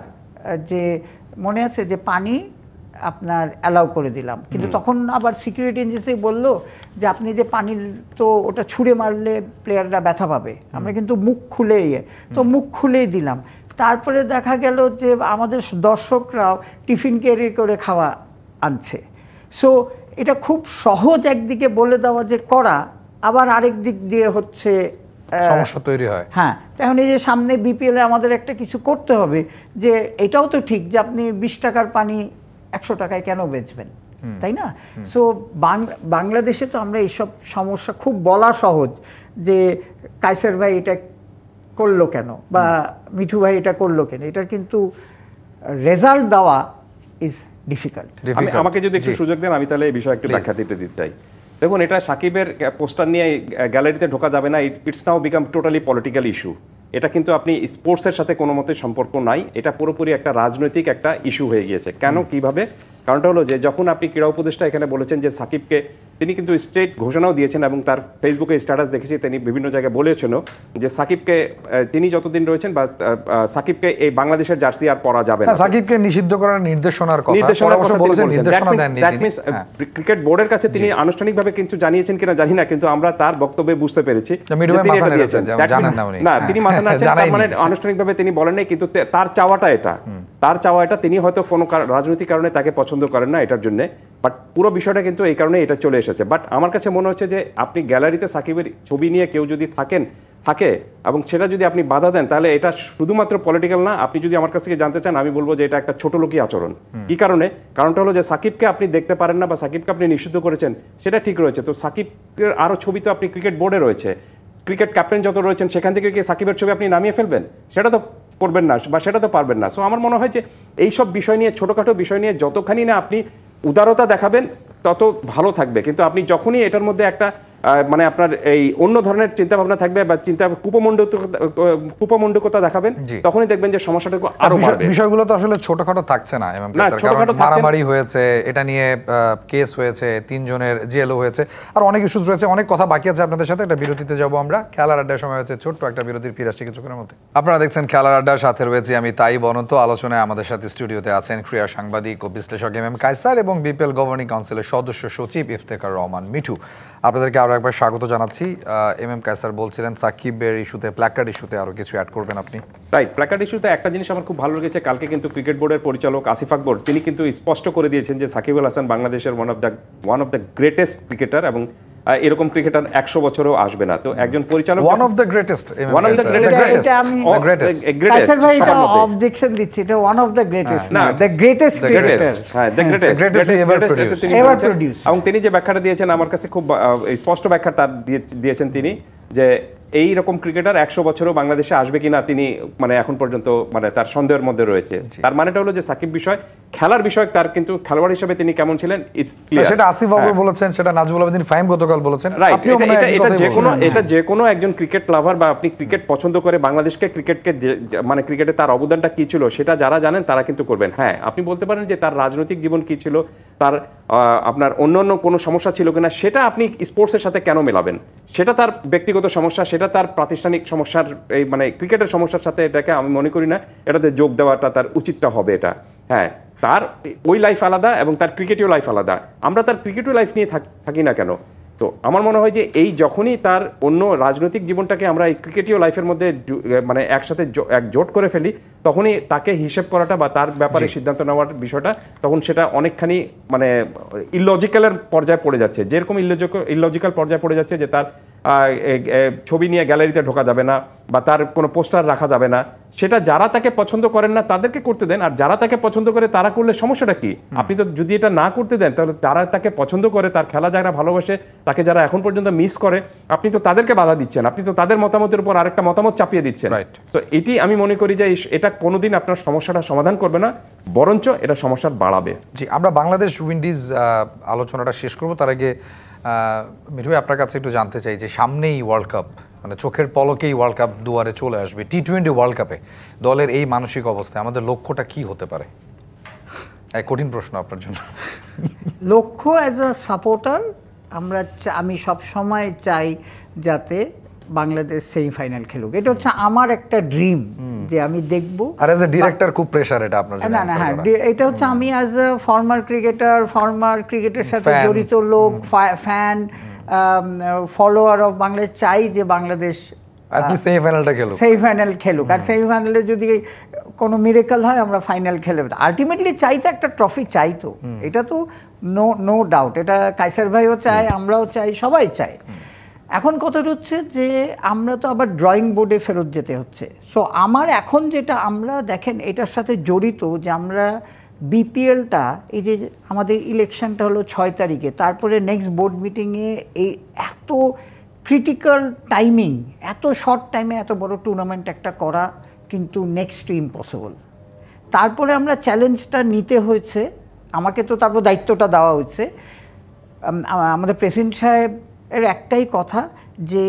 S2: যে মনে আছে যে পানি আপনার অ্যালাউ করে দিলাম, কিন্তু তখন আবার সিকিউরিটি এজেন্সি বললো যে আপনি যে পানির, তো ওটা ছুঁড়ে মারলে প্লেয়াররা ব্যথা পাবে, আমরা কিন্তু মুখ খুলেই দিলাম। তারপরে দেখা গেল যে আমাদের দর্শকরাও টিফিন ক্যারি করে খাওয়া আনছে। সো এটা খুব সহজ একদিকে বলে দেওয়া যে করা, আবার আরেক দিক দিয়ে হচ্ছে
S1: সমস্যা তৈরি হয়।
S2: হ্যাঁ, এখন এই যে সামনে বিপিএলে আমাদের একটা কিছু করতে হবে, যে এটাও তো ঠিক যে আপনি 20 টাকার পানি 100 টাকায় কেন বেচবেন, তাই না? সো বাংলাদেশে তো আমরা এইসব সমস্যা খুব বলা সহজ, যে কায়সার ভাই এটা করলো কেন বা মিঠু ভাই এটা করলো কেন, এটার কিন্তু রেজাল্ট দেওয়া ইজ ডিফিকাল্ট।
S3: আমাকে যদি একটু সুযোগ দেন আমি তাহলে এই বিষয়ে একটু ব্যাখ্যা দিতে চাই। দেখুন, এটা সাকিবের পোস্টার নিয়ে গ্যালারিতে ঢোকা যাবে না, it's now become totally political issue. এটা কিন্তু আপনি স্পোর্টসের সাথে কোনো মতে সম্পর্ক নাই, এটা পুরোপুরি একটা রাজনৈতিক একটা ইস্যু হয়ে গিয়েছে। কেন, কিভাবে? কারণটা হলো যে যখন আপনি ক্রীড়া উপদেষ্টা এখানে বলেছেন যে সাকিবকে, তিনি কিন্তু স্ট্রেট ঘোষণাও দিয়েছেন এবং তার ফেসবুকে স্ট্যাটাস দেখেছি, তিনি বিভিন্ন জায়গায় বলেছেন যে সাকিবকে তিনি যতদিন রয়েছেন বা সাকিবকে এই বাংলাদেশের জার্সি আর পরা যাবে না,
S1: সাকিবকে নিষিদ্ধ করার নির্দেশনার কথা বলেছেন, নির্দেশনা দেননি।
S3: দ্যাট মিন্স ক্রিকেট বোর্ডের কাছে তিনি আনুষ্ঠানিকভাবে কিন্তু জানিয়েছেন কিনা জানি না, কিন্তু আমরা তার বক্তব্যে বুঝতে পেরেছি না, তিনি মাথা নাড়ছেন, তার মানে আনুষ্ঠানিকভাবে তিনি বলেন নাই, কিন্তু তার চাওয়াটা এটা, তার চাওয়া এটা, তিনি হয়তো কোনো রাজনৈতিক কারণে তাকে পছন্দ করেন না এটার জন্য, বাট পুরো বিষয়টা কিন্তু এই কারণে এটা চলে এসেছে। বাট আমার কাছে মনে হচ্ছে যে আপনি গ্যালারিতে সাকিবের ছবি নিয়ে কেউ যদি থাকে এবং সেটা যদি আপনি বাধা দেন, তাহলে এটা শুধুমাত্র পলিটিক্যাল না। আপনি যদি আমার কাছ থেকে জানতে চান, আমি বলবো যে এটা একটা ছোট লোকই আচরণ। কি কারণে? কারণটা হলো যে সাকিবকে আপনি দেখতে পারেন না বা সাকিবকে আপনি নিষিদ্ধ করেছেন, সেটা ঠিক রয়েছে, তো সাকিবের আরও ছবি তো আপনি ক্রিকেট বোর্ডে রয়েছে, ক্রিকেট ক্যাপ্টেন যত রয়েছেন সেখান থেকে কি সাকিবের ছবি আপনি নামিয়ে ফেলবেন? সেটা তো করবেন না বা সেটা তো পারবেন না। সো আমার মনে হয় যে এইসব বিষয় নিয়ে, ছোটোখাটো বিষয় নিয়ে যতখানি না আপনি উদারতা দেখাবেন তত ভালো থাকবে, কিন্তু আপনি যখনই এটার মধ্যে একটা মানে আপনার এই অন্য ধরনের চিন্তা ভাবনা থাকবে বা কুপমণ্ডকতা দেখাবেন, তখনই দেখবেন যে সমস্যাটুকু আরো বাড়বে।
S1: বিষয়গুলো তো আসলে ছোটখাটো থাকছে না, মারামারি হয়েছে, এটা নিয়ে কেস হয়েছে, 3 জনের জেলও হয়েছে, আর অনেক ইস্যুস রয়েছে, অনেক কথা বাকি আছে আপনাদের সাথে। একটা বিরতিতে যাবো আমরা, খেলার আড্ডার সময় হচ্ছে ছোট্ট একটা বিরতির, ফিরে আসছি কিছুক্ষণের মধ্যে। আপনারা দেখছেন খেলার আড্ডার সাথে রয়েছে আমি তাই বনন্ত। আলোচনায় আমাদের সাথে স্টুডিওতে আছেন ক্রীড়া সাংবাদিক ও বিশ্লেষক এম কায়সার এবং বিপিএল গভর্নিং কাউন্সিলের সদস্য সচিব ইফতেখার রহমান মিঠু। আপনাদেরকে আরো একবার স্বাগত জানাচ্ছি। এম কায়সার বলছিলেন সাকিবের ইস্যুতে, প্ল্যাকার্ড ইস্যুতে আরো কিছু অ্যাড করবেন আপনি?
S3: রাইট, প্ল্যাকার্ড ইস্যুতে একটা জিনিস আমার খুব ভালো লেগেছে, কালকে কিন্তু ক্রিকেট বোর্ডের পরিচালক আসিফ আকবর তিনি কিন্তু স্পষ্ট করে দিয়েছেন যে সাকিব আল হাসান বাংলাদেশের one of the greatest cricketer এবং এরকম ক্রিকেটার 100 বছরও আসবে না। তো একজন পরিচালক
S1: one of the greatest,
S2: one of the greatest, Kaiser ভাই এটা অবজেকশন দিচ্ছে, এটা ওয়ান অফ দ্য গ্রেটেস্ট না, দ্য গ্রেটেস্ট ক্রিকেটার,
S3: হ্যাঁ দ্য গ্রেটেস্ট এভার প্রডিউস। এবং তিনি যে ব্যাখ্যাটা দিয়েছেন আমার কাছে খুব স্পষ্ট ব্যাখ্যা তার দিয়েছেন তিনি, যে এই রকম ক্রিকেটার 100 বছরও বাংলাদেশে আসবে কিনা তিনি মানে এখন পর্যন্ত মানে তার সন্দেহের মধ্যে রয়েছে। তার মানেটা হলো যে সাকিব বিষয়, খেলার বিষয়, তার কিন্তু খেলোয়াড় হিসেবে তিনি কেমন ছিলেন ইটস ক্লিয়ার।
S1: সেটা আসিফ আকবর বলেছেন, সেটা নাজমুল আবেদিন ফাহিম গতকাল বলেছেন।
S3: এটা যে কোনো একজন ক্রিকেট লাভার বা আপনি ক্রিকেট পছন্দ করে বাংলাদেশকে ক্রিকেটকে মানে ক্রিকেটে তার অবদানটা কি ছিল সেটা যারা জানেন তারা কিন্তু করবেন। হ্যাঁ, আপনি বলতে পারেন যে তার রাজনৈতিক জীবন কি ছিল, তার আপনার অন্য কোনো সমস্যা ছিল কিনা, সেটা আপনি স্পোর্টসের সাথে কেন মেলাবেন? সেটা তার ব্যক্তিগত সমস্যা, সেটা তার প্রাতিষ্ঠানিক সমস্যার এই মানে ক্রিকেটের সমস্যার সাথে এটাকে আমি মনে করি না এটাতে যোগ দেওয়াটা তার উচিতটা হবে এটা। হ্যাঁ, তার ওই লাইফ আলাদা এবং তার ক্রিকেটীয় লাইফ আলাদা, আমরা তার ক্রিকেটীয় লাইফ নিয়ে থাকি না কেন? তো আমার মনে হয় যে এই যখনই তার অন্য রাজনৈতিক জীবনটাকে আমরা এই ক্রিকেটীয় লাইফের মধ্যে মানে একসাথে জোট করে ফেলি, তখনই তাকে হিসেব করাটা বা তার ব্যাপারে সিদ্ধান্ত নেওয়ার বিষয়টা তখন সেটা অনেকখানি মানে ইললজিক্যালের পর্যায়ে পড়ে যাচ্ছে। যেরকম ইললজিক্যাল পর্যায়ে পড়ে যাচ্ছে যে তার ছবি নিয়ে গ্যালারিতে ঢোকা যাবে না বা তার কোনো পোস্টার রাখা যাবে না, সেটা যারা তাকে পছন্দ করেন না তাদেরকে করতে দেন, আর যারা তাকে পছন্দ করে তারা করলে সমস্যাটা কি? আপনি তো যদি এটা না করতে দেন, তাহলে যারা তাকে পছন্দ করে, তার খেলা যারা ভালোবাসে, তাকে যারা এখন পর্যন্ত মিস করে, আপনি তো তাদেরকে বাধা দিচ্ছেন, আপনি তো তাদের মতামতের উপর আরেকটা মতামত চাপিয়ে দিচ্ছেন। তো এটি আমি মনে করি যে এটা কোনোদিন আপনার সমস্যাটা সমাধান করবে না, বরঞ্চ এটা সমস্যা বাড়াবে।
S1: জি, আমরা বাংলাদেশ উইন্ডিজ আলোচনাটা শেষ করব, তার আগে মিঠু ভাই আপনার কাছে একটু জানতে চাই যে সামনেই ওয়ার্ল্ড কাপ, মানে চোখের পলকেই ওয়ার্ল্ড কাপ দুয়ারে চলে আসবে, টি-20 ওয়ার্ল্ড কাপে দলের এই মানসিক অবস্থায় আমাদের লক্ষ্যটা কি হতে পারে? এক কঠিন প্রশ্ন আপনার জন্য।
S2: লক্ষ্য অ্যাজ আ সাপোর্টার আমি সব সময় চাই যাতে বাংলাদেশ সেমিফাইনাল খেলুক, এটা হচ্ছে আমার একটা ড্রিম যে আমি দেখবো।
S1: আর অ্যাজ এ ডিরেক্টর খুব প্রেসার এটা আপনার জন্য?
S2: না, হ্যাঁ, এটা হচ্ছে আমি অ্যাজ এ ফর্মার ক্রিকেটের সাথে জড়িত লোক, ফ্যান, ফলোয়ার অফ বাংলাদেশ, চাই যে বাংলাদেশ সেমিফাইনাল খেলুক, আর সেমিফাইনালে যদি কোনো মিরেকল হয় আমরা ফাইনাল খেলে, আলটিমেটলি চাই তো একটা ট্রফি চাই, তো এটা তো নো ডাউট, এটা কায়সার ভাইও চায়, আমরাও চাই, সবাই চাই। এখন কথাটা হচ্ছে যে আমরা তো আবার ড্রয়িং বোর্ডে ফেরত যেতে হচ্ছে। সো আমার এখন যেটা আমরা দেখেন এটার সাথে জড়িত যে আমরা বিপিএলটা এই যে আমাদের ইলেকশনটা হলো 6 তারিখে, তারপরে নেক্সট বোর্ড মিটিংয়ে এই এত ক্রিটিক্যাল টাইমিং, এত শর্ট টাইমে এত বড় টুর্নামেন্ট একটা করা কিন্তু নেক্সট টু ইম্পসিবল। তারপরে আমরা চ্যালেঞ্জটা নিতে হয়েছে, আমাকে তো তারপর দায়িত্বটা দেওয়া হয়েছে। আমাদের প্রেসিডেন্ট সাহেবের একটাই কথা যে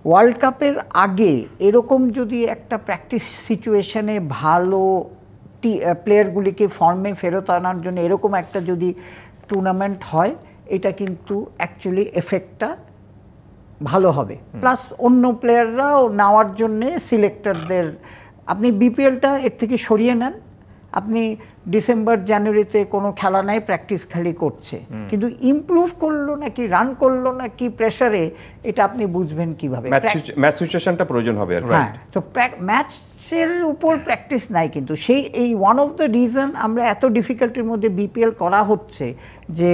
S2: ওয়ার্ল্ড কাপের আগে এরকম যদি একটা প্র্যাকটিস সিচুয়েশনে ভালো প্লেয়ারগুলিকে ফর্মে ফেরত আনার জন্য এরকম একটা যদি টুর্নামেন্ট হয়, এটা কিন্তু অ্যাকচুয়ালি এফেক্টটা ভালো হবে। প্লাস অন্য প্লেয়াররাও নেওয়ার জন্যে সিলেক্টরদের, আপনি বিপিএলটা এর থেকে সরিয়ে নেন, আপনি ডিসেম্বর জানুয়ারিতে কোনো খেলা নাই, প্র্যাকটিস খালি করছে, কিন্তু ইমপ্রুভ করলো নাকি রান করলো নাকি প্রেসারে, এটা আপনি বুঝবেন কিভাবে?
S3: ম্যাচ সিচুয়েশনটা প্রয়োজন হবে।
S2: হ্যাঁ, তো ম্যাচের উপর প্র্যাকটিস নাই, কিন্তু সেই এই ওয়ান অফ দ্য রিজন আমরা এত ডিফিকাল্টির মধ্যে বিপিএল করা হচ্ছে যে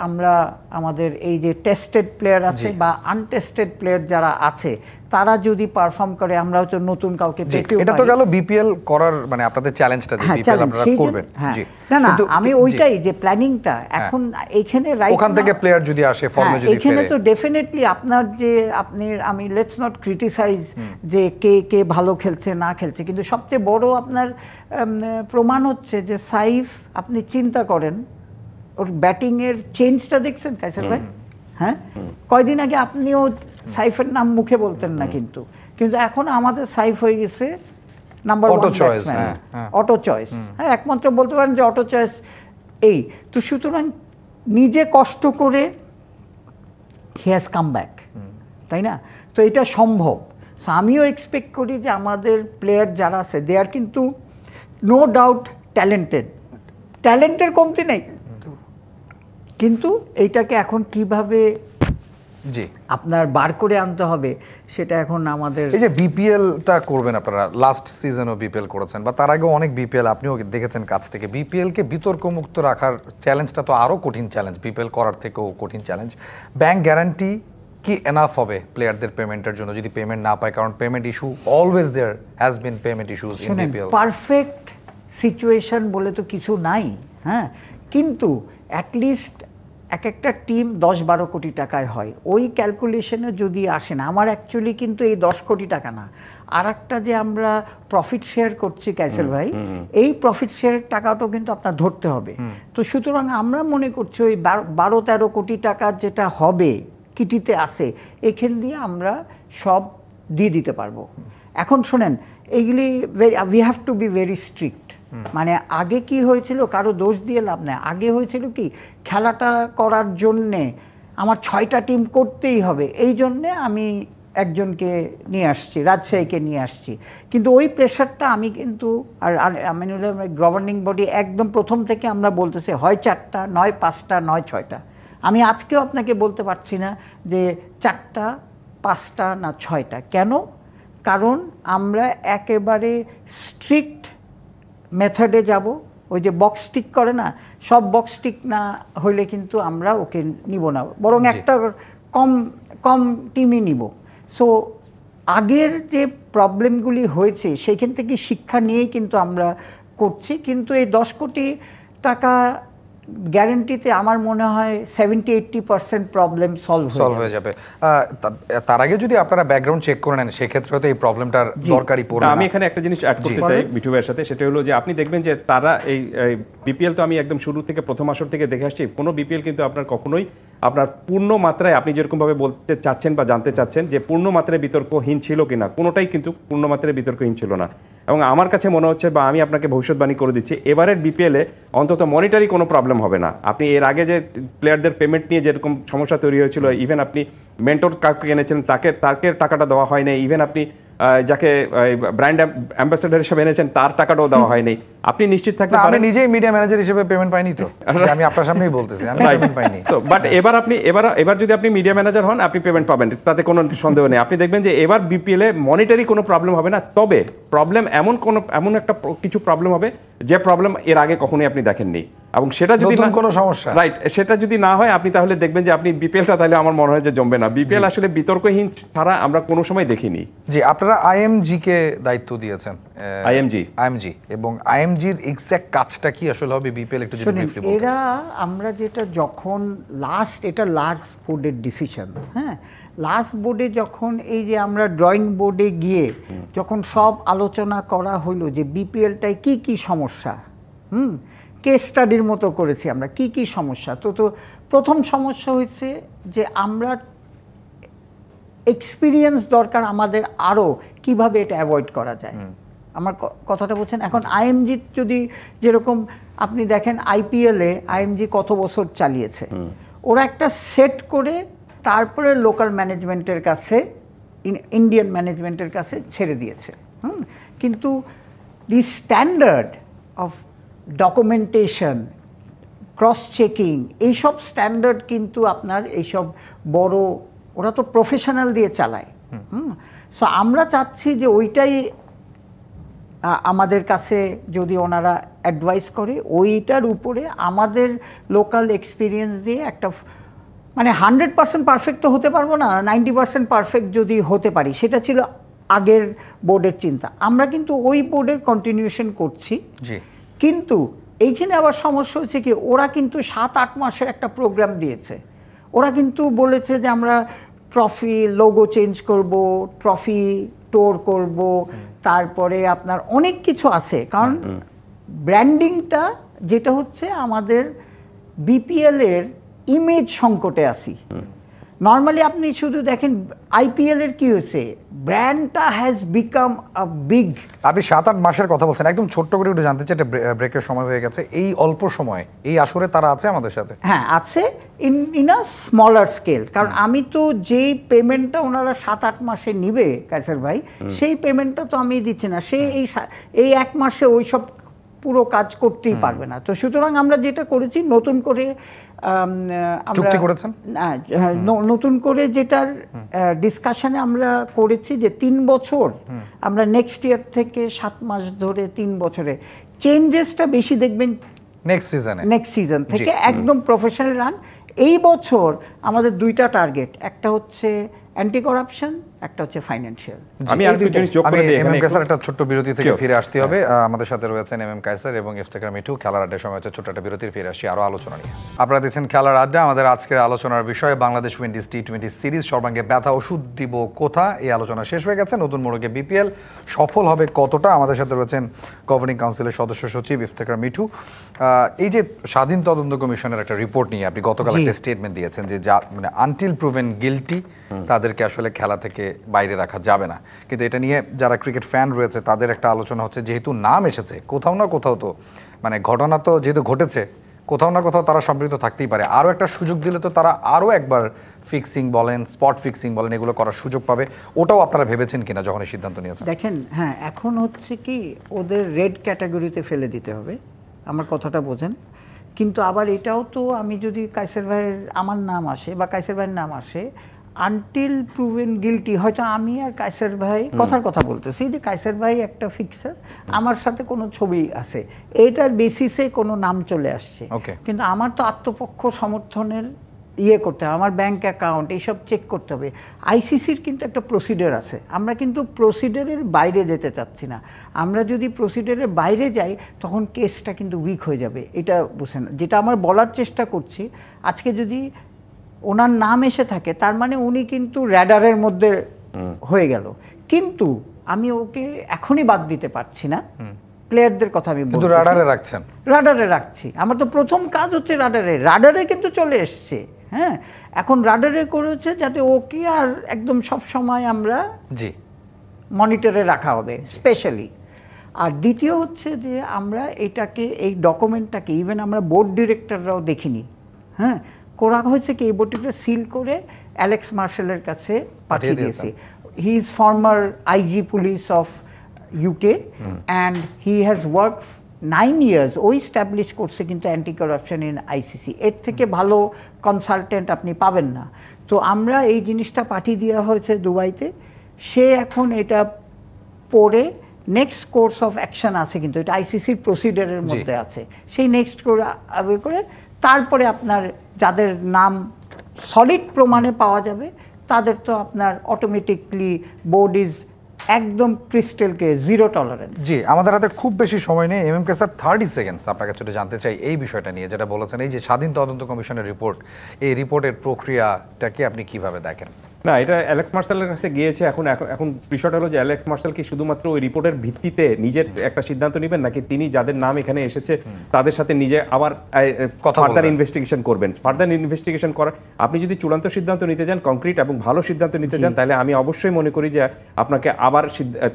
S2: আমরা আমাদের এই যে টেস্টেড প্লেয়ার আছে বা আনটেস্টেড প্লেয়ার যারা আছে তারা যদি পারফর্ম করে, আমরা হয়তো নতুন কাউকে পেতেও পারি।
S1: এটা তো গেল বিপিএল করার মানে আপনাদের চ্যালেঞ্জটা যে বিপিএল আপনারা করবেন। জি,
S2: না আমি ওইটাই যে প্ল্যানিংটা এখন এইখানে রাইট,
S1: ওখান থেকে প্লেয়ার যদি আসে ফর্মে যদি ফেরে,
S2: এখানে তো ডেফিনেটলি আপনার যে আমি লেটস নট ক্রিটিসাইজ যে কে ভালো খেলছে না খেলছে, কিন্তু সবচেয়ে বড় আপনার প্রমাণ হচ্ছে যে সাইফ, আপনি চিন্তা করেন ওর ব্যাটিংয়ের চেঞ্জটা দেখছেন কাইসার ভাই? হ্যাঁ, কয়দিন আগে আপনিও সাইফের নাম মুখে বলতেন না, কিন্তু এখন আমাদের সাইফ হয়ে গেছে number one batsman, auto choice. হ্যাঁ, একমাত্র বলতে পারেন যে অটো চয়েস এই তো। সুতরাং নিজে কষ্ট করে হি হ্যাজ কাম ব্যাক, তাই না? তো এটা সম্ভব। সো আমিও এক্সপেক্ট করি যে আমাদের প্লেয়ার যারা আছে দে আর কিন্তু নো ডাউট ট্যালেন্টের কমতি নেই, কিন্তু এইটাকে এখন কিভাবে
S1: জি
S2: আপনার বার করে আনতে হবে সেটা এখন আমাদের।
S1: এই যে বিপিএলটা করবেন আপনারা, লাস্ট সিজনও বিপিএল করেছেন বা তার আগেও অনেক বিপিএল আপনিও দেখেছেন কাছ থেকে, বিপিএলকে বিতর্কমুক্ত রাখার চ্যালেঞ্জটা তো আরও কঠিন চ্যালেঞ্জ, বিপিএল করার থেকেও কঠিন চ্যালেঞ্জ। ব্যাংক গ্যারান্টি কি এনাফ হবে প্লেয়ারদের পেমেন্টের জন্য যদি পেমেন্ট না পায়? কারণ payment issue always there has been payment issues in BPL.
S2: Perfect situation বলে তো কিছু নাই, হ্যাঁ, কিন্তু অ্যাটলিস্ট এক একটা টিম 10-12 কোটি টাকায় হয়, ওই ক্যালকুলেশনে যদি আসে না, আমার অ্যাকচুয়ালি কিন্তু এই 10 কোটি টাকা না, আর একটা যে আমরা প্রফিট শেয়ার করছি কাইসার ভাই, এই প্রফিট শেয়ারের টাকাটাও কিন্তু আপনার ধরতে হবে। তো সুতরাং আমরা মনে করছি ওই 12-13 কোটি টাকা যেটা হবে কিটিতে আসে, এখান দিয়ে আমরা সব দিয়ে দিতে পারবো। এখন শোনেন, এইগুলি we have to be very strict. মানে আগে কি হয়েছিল, কারো দোষ দিয়ে লাভ নেই, আগে হয়েছিল কি খেলাটা করার জন্যে আমার 6টা টিম করতেই হবে, এই জন্যে আমি একজনকে নিয়ে আসছি, রাজশাহীকে নিয়ে আসছি, কিন্তু ওই প্রেশারটা আমি কিন্তু আর আমিনুল্লাহ গভর্নিং বডি একদম প্রথম থেকে আমরা বলতেছি হয় 4টা, নয় 5টা, নয় 6টা। আমি আজকেও আপনাকে বলতে পারছি না যে 4টা, 5টা না 6টা। কেন? কারণ আমরা একেবারে স্ট্রিক্ট মেথডে যাব। ওই যে বক্স টিক করে না, সব বক্স টিক না হইলে কিন্তু আমরা ওকে নিব না, বরং একটা কম টিমই নিব। সো আগের যে প্রবলেমগুলি হয়েছে সেইখান থেকে শিক্ষা নিয়েই কিন্তু আমরা করছি, কিন্তু এই 10 কোটি টাকা গ্যারান্টিতে আমার মনে হয় 70-80% প্রবলেম সলভ হয়ে যাবে।
S1: তার আগে যদি আপনারা ব্যাকগ্রাউন্ড চেক করে নেন, সেক্ষেত্রে তো এই প্রবলেমটার দরকারই পড়বে না।
S3: আমি এখানে একটা জিনিস অ্যাড করতে চাই বিটু ভাইয়ের সাথে, সেটা হলো যে আপনি দেখবেন যে তারা এই বিপিএল তো আমি একদম শুরু থেকে প্রথম আসর থেকে দেখে আসছি, কোনো বিপিএল কিন্তু আপনার কখনোই আপনার পূর্ণ মাত্রায় আপনি যেরকমভাবে বলতে চাচ্ছেন বা জানতে চাচ্ছেন যে পূর্ণ মাত্রায় বিতর্কহীন ছিল কিনা, কোনোটাই কিন্তু পূর্ণ মাত্রায় বিতর্কহীন ছিল না। এবং আমার কাছে মনে হচ্ছে, বা আমি আপনাকে ভবিষ্যৎবাণী করে দিচ্ছি, এবারের বিপিএলে অন্তত মনিটারি কোনো প্রবলেম হবে না। আপনি এর আগে যে প্লেয়ারদের পেমেন্ট নিয়ে যেরকম সমস্যা তৈরি হয়েছিল, ইভেন আপনি মেন্টর কাউকে এনেছেন তাকে টাকাটা দেওয়া হয় নাই, ইভেন আপনি যাকে ব্র্যান্ড অ্যাম্বাসেডর হিসেবে এনেছেন তার টাকাটাও দেওয়া হয়নি। আপনি নিশ্চিত থাকতে পারেন,
S1: আমি নিজেই মিডিয়া ম্যানেজার হিসেবে পেমেন্ট পাইনি, তো আমি আপনার সামনেই বলতেছি আমি পেমেন্ট পাইনি।
S3: বাট এবার যদি আপনি মিডিয়া ম্যানেজার হন, আপনি পেমেন্ট পাবেন, তাতে কোনো সন্দেহ নেই। আপনি দেখবেন যে এবার বিপিএল এ মনিটারি কোনো প্রবলেম হবে না, তবে প্রবলেম এমন একটা কিছু প্রবলেম হবে যে প্রবলেম এর আগে কখনোই আপনি দেখেননি। এবং সেটা যদি
S1: নতুন কোনো সমস্যা
S3: রাইট, সেটা যদি না হয় আপনি তাহলে দেখবেন যে আপনি বিপিএলটা তাহলে আমার মনে হয় যে জমবে না। বিপিএল আসলে বিতর্কহীন ছাড়া আমরা কোনো সময় দেখিনি।
S1: জি, আপনারা আইএমজি কে দায়িত্ব দিয়েছেন।
S3: আইএমজি
S1: এবং আইএমজির এক্সাক্ট কাজটা কি আসলে হবে বিপিএল একটু যদি ব্রিফলি বলতেন।
S2: এরা আমরা যেটা যখন এটা লাস্ট বোর্ডের ডিসিশন, হ্যাঁ, লাস্ট বোর্ডে যখন এই যে আমরা ড্রয়িং বোর্ডে গিয়ে যখন সব আলোচনা করা হলো যে বিপিএলটায় কি কি সমস্যা, কেস স্টাডির মতো করেছি আমরা কি কি সমস্যা। তো প্রথম সমস্যা হয়েছে যে আমরা এক্সপিরিয়েন্স দরকার আমাদের আরও কিভাবে এটা অ্যাভয়েড করা যায়। আমার কথাটা বলছেন। এখন আইএমজি যদি যেরকম আপনি দেখেন আইপিএলে আইএমজি কত বছর চালিয়েছে, ওরা একটা সেট করে তারপরে লোকাল ম্যানেজমেন্টের কাছে ইন্ডিয়ান ম্যানেজমেন্টের কাছে ছেড়ে দিয়েছে। কিন্তু the standard of documentation, cross checking, এইসব স্ট্যান্ডার্ড কিন্তু আপনার এইসব বড়, ওরা তো প্রফেশনাল দিয়ে চালায়। সো আমরা চাচ্ছি যে ওইটাই আমাদের কাছে যদি ওনারা অ্যাডভাইস করে ওইটার উপরে আমাদের লোকাল এক্সপিরিয়েন্স দিয়ে একটা, মানে 100% পারফেক্ট তো হতে পারবো না, 90% পারফেক্ট যদি হতে পারি, সেটা ছিল আগের বোর্ডের চিন্তা। আমরা কিন্তু ওই বোর্ডের কন্টিনিউশন করছি। কিন্তু এইখানে আবার সমস্যা হচ্ছে কি, ওরা কিন্তু 7-8 মাসের একটা প্রোগ্রাম দিয়েছে। ওরা কিন্তু বলেছে যে আমরা ট্রফি লোগো চেঞ্জ করব, ট্রফি টোর করব, তারপরে আপনার অনেক কিছু আছে। কারণ ব্র্যান্ডিংটা যেটা হচ্ছে আমাদের বিপিএল এর ইমেজ সংকটে আছি। নর্মালি আপনি শুধু দেখেন আইপিএল এর কি হয়েছে, ব্র্যান্ডটা হ্যাজ বিকাম আ বিগ।
S1: আপনি 7-8 মাসের কথা বলছেন, একদম ছোট্ট করে একটু জানতে চাই, এটা ব্রেকের সময় হয়ে গেছে, এই অল্প সময় এই আসরে তারা আছে আমাদের সাথে?
S2: হ্যাঁ আছে, ইন আ স্মলার স্কেল। কারণ আমি তো যেই পেমেন্টটা ওনারা 7-8 মাসে নিবে কায়সার ভাই, সেই পেমেন্টটা তো আমি দিচ্ছি না। সে এই 1 মাসে ওই সব পুরো কাজ করতেই পারবে না। তো সুতরাং আমরা যেটা করেছি, নতুন করে আমরা নতুন করে যেটার ডিসকাশনে আমরা করেছি যে 3 বছর আমরা নেক্সট ইয়ার থেকে 7 মাস ধরে 3 বছরে চেঞ্জেসটা বেশি দেখবেন নেক্সট সিজন থেকে একদম প্রফেশনাল রান। এই বছর আমাদের 2টা টার্গেট, একটা হচ্ছে অ্যান্টি কারাপশন, একটা হচ্ছে ফাইন্যান্সিয়াল।
S3: আমি আরেকটু জিনিস যোগ করে দিই এখানে,
S1: এমএম কায়সার একটা ছোট্ট বিরতি থেকে ফিরে আসতে হবে। আমাদের সাথে রয়েছেন এমএম কায়সার এবং ইফতেখার মিঠু। খেলার আড্ডার সময় হচ্ছে ছোট্ট একটা বিরতির, ফিরে আসছি আরো আলোচনা নিয়ে। আপনারা দেখছেন খেলার আড্ডা। আমাদের আজকের আলোচনার বিষয় বাংলাদেশ উইন্ডিজ টি20 সিরিজ, সর্বাঙ্গে ব্যথা ওষুধ দিব কোথা। এই আলোচনা শেষ হয়ে গেছে। নতুন মোড়কে বিপিএল সফল হবে কতটা, আমাদের সাথে রয়েছেন গভর্নিং কাউন্সিলের সদস্য সচিব ইফতেখার মিঠু। এই যে স্বাধীন তদন্ত কমিশনের একটা রিপোর্ট নিয়ে আপনি গতকাল একটা স্টেটমেন্ট দিয়েছেন যে মানে আনটিল প্রুভেন গিলটি তাদেরকে আসলে খেলা থেকে বাইরে রাখা যাবে না। কিন্তু এটা নিয়ে যারা ক্রিকেট ফ্যান রয়েছে তাদের একটা আলোচনা হচ্ছে, যেহেতু নাম এসেছে কোথাও না কোথাও, তো মানে ঘটনা তো যেহেতু ঘটেছে, কোথাও না কোথাও তারা সম্পৃক্ত থাকতেই পারে। আরও একটা সুযোগ দিলে তো তারা আরও একবার ফিক্সিং বলেন, স্পট ফিক্সিং বলেন, এগুলো করার সুযোগ পাবে। ওটাও আপনারা ভেবেছেন কিনা যখন এই সিদ্ধান্ত নিয়েছেন?
S2: দেখেন, হ্যাঁ, এখন হচ্ছে কি ওদের রেড ক্যাটাগরিতে ফেলে দিতে হবে, আমার কথাটা বোঝেন। কিন্তু আবার এটাও তো, আমি যদি কায়সার ভাইয়ের আমার নাম আসে বা কায়সার ভাইয়ের নাম আসে, আনটিল প্রুভেন গিলটি, হয়তো আমি আর কায়সার ভাই কথার কথা বলতেছি যে কায়সার ভাই একটা ফিক্সার, আমার সাথে কোনো ছবি আছে, এইটার বেসিসে কোনো নাম চলে আসছে, কিন্তু আমার তো আত্মপক্ষ সমর্থনের করতে হবে, আমার ব্যাংক অ্যাকাউন্ট এইসব চেক করতে হবে। আইসিসির কিন্তু একটা প্রসিডিওর আছে, আমরা কিন্তু প্রসিডিওরের বাইরে যেতে চাচ্ছি না। আমরা যদি প্রসিডিওরের বাইরে যাই তখন কেসটা কিন্তু উইক হয়ে যাবে, এটা বুঝেন। যেটা আমার বলার চেষ্টা করছি, আজকে যদি ওনার নাম এসে থাকে তার মানে উনি কিন্তু র্যাডারের মধ্যে হয়ে গেল, কিন্তু আমি ওকে এখনই বাদ দিতে পারছি না। প্লেয়ারদের কথা আমি বলছি, রাডারে রাখছি। আমার তো প্রথম কাজ হচ্ছে রাডারে কিন্তু চলে এসছে। হ্যাঁ, এখন রাডারে করেছে যাতে ওকে আর একদম সব সময় আমরা মনিটরে রাখা হবে স্পেশালি। আর দ্বিতীয় হচ্ছে যে আমরা এটাকে, এই ডকুমেন্টটাকে ইভেন আমরা বোর্ড ডিরেক্টররাও দেখিনি। হ্যাঁ, করা হয়েছে কি, এই বোর্ডটা সিল করে অ্যালেক্স মার্শালের কাছে পাঠিয়ে দিয়েছে। He is former IG police of UK and he has work 9 years। ওই স্ট্যাবলিশ করছে কিন্তু অ্যান্টি কারাপশন ইন আইসিসি। এর থেকে ভালো কনসালটেন্ট আপনি পাবেন না। তো আমরা এই জিনিসটা পাঠিয়ে দেওয়া হয়েছে দুবাইতে। সে এখন এটা পড়ে নেক্সট কোর্স অফ অ্যাকশন আছে, কিন্তু এটা আইসিসির প্রসিডিউরের মধ্যে আছে। সেই নেক্সট করে তারপরে আপনার যাদের নাম সলিড প্রমাণে পাওয়া যাবে তাদের তো আপনার অটোমেটিকলি বোর্ড ইজ একদম ক্রিস্টালকে জিরো টলারেন্স।
S1: জি, আমাদের হাতে খুব বেশি সময় নেই। এমএমকে স্যার 30 সেকেন্ডস আপনার কাছে জানতে চাই এই বিষয়টা নিয়ে, যেটা বলেছেন এই যে স্বাধীন তদন্ত কমিশনের রিপোর্ট, এই রিপোর্টের প্রক্রিয়াটাকে আপনি কিভাবে দেখেন?
S3: না, এটা অ্যালেক্স মার্শালের কাছে গিয়েছে। এখন বিষয়টা হলো যে অ্যালেক্স মার্শাল কি শুধুমাত্র ওই রিপোর্টের ভিত্তিতে নিজের একটা সিদ্ধান্ত নেবেন, নাকি তিনি যাদের নাম এখানে এসেছে তাদের সাথে নিজে আবার ফার্দার ইনভেস্টিগেশন করবেন? ফার্দার ইনভেস্টিগেশন করার, আপনি যদি চূড়ান্ত সিদ্ধান্ত নিতে যান, কংক্রিট এবং ভালো সিদ্ধান্ত নিতে যান, তাহলে আমি অবশ্যই মনে করি যে আপনাকে আবার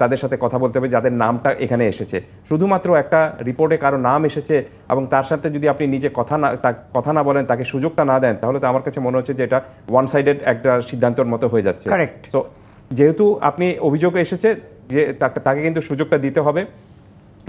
S3: তাদের সাথে কথা বলতে হবে যাদের নামটা এখানে এসেছে। শুধুমাত্র একটা রিপোর্টে কারো নাম এসেছে এবং তার সাথে যদি আপনি নিজে কথা না বলেন, তাকে সুযোগটা না দেন, তাহলে তো আমার কাছে মনে হচ্ছে যে এটা ওয়ান সাইডেড একটা সিদ্ধান্তের মতো হয়ে যাচ্ছে। তো যেহেতু আপনি অভিযোগ এসেছে, যে তাকে কিন্তু সুযোগটা দিতে হবে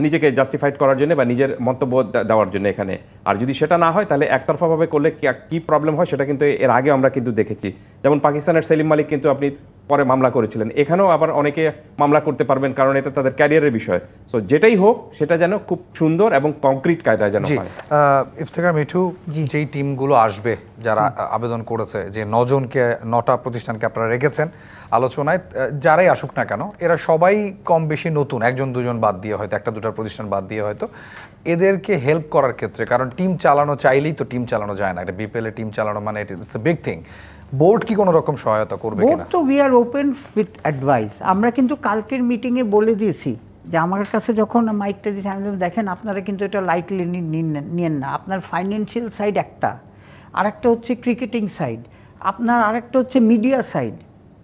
S3: নিজেকে জাস্টিফাইড করার জন্য বা নিজের মন্তব্য দেওয়ার জন্য এখানে। আর যদি সেটা না হয় তাহলে একতরফাভাবে করলে কি প্রবলেম হয় সেটা কিন্তু এর আগে আমরা কিন্তু দেখেছি। যেমন পাকিস্তানের সেলিম মালিক কিন্তু আপনি পরে মামলা করেছিলেন, এখানেও আবার অনেকে মামলা করতে পারবেন, কারণ এটা তাদের ক্যারিয়ারের বিষয়। সো যেটাই হোক সেটা যেন খুব সুন্দর এবং কংক্রিট কায়দায় যেন হয়।
S1: ইফতেখার মিঠু, যেই টিমগুলো আসবে যারা আবেদন করেছে, যে 9টা প্রতিষ্ঠানকে আপনারা রেখেছেন আলোচনায়, যারাই আসুক না কেন এরা সবাই কম বেশি নতুন, একজন দুজন বাদ দিয়ে হয়তো, একটা দুটা প্রতিষ্ঠান বাদ দিয়ে হয়তো, এদেরকে হেল্প করার ক্ষেত্রে, কারণ টিম চালানো চাইলেই তো টিম চালানো যায় না, একটা বিপিএল এ টিম চালানো মানে it's a big thing. Board কি কোনো রকম সহায়তা করবে কিনা?
S2: বোর্ড তো we are open with advice. আমরা কিন্তু কালকের মিটিংয়ে বলে দিয়েছি যে আমার কাছে যখন মাইকটা দিয়েছি আমি দেখেন আপনারা কিন্তু এটা লাইটলি নিয়েন না। আপনার ফাইন্যান্সিয়াল সাইড একটা, আরেকটা হচ্ছে ক্রিকেটিং সাইড, আপনার আরেকটা হচ্ছে মিডিয়া সাইড।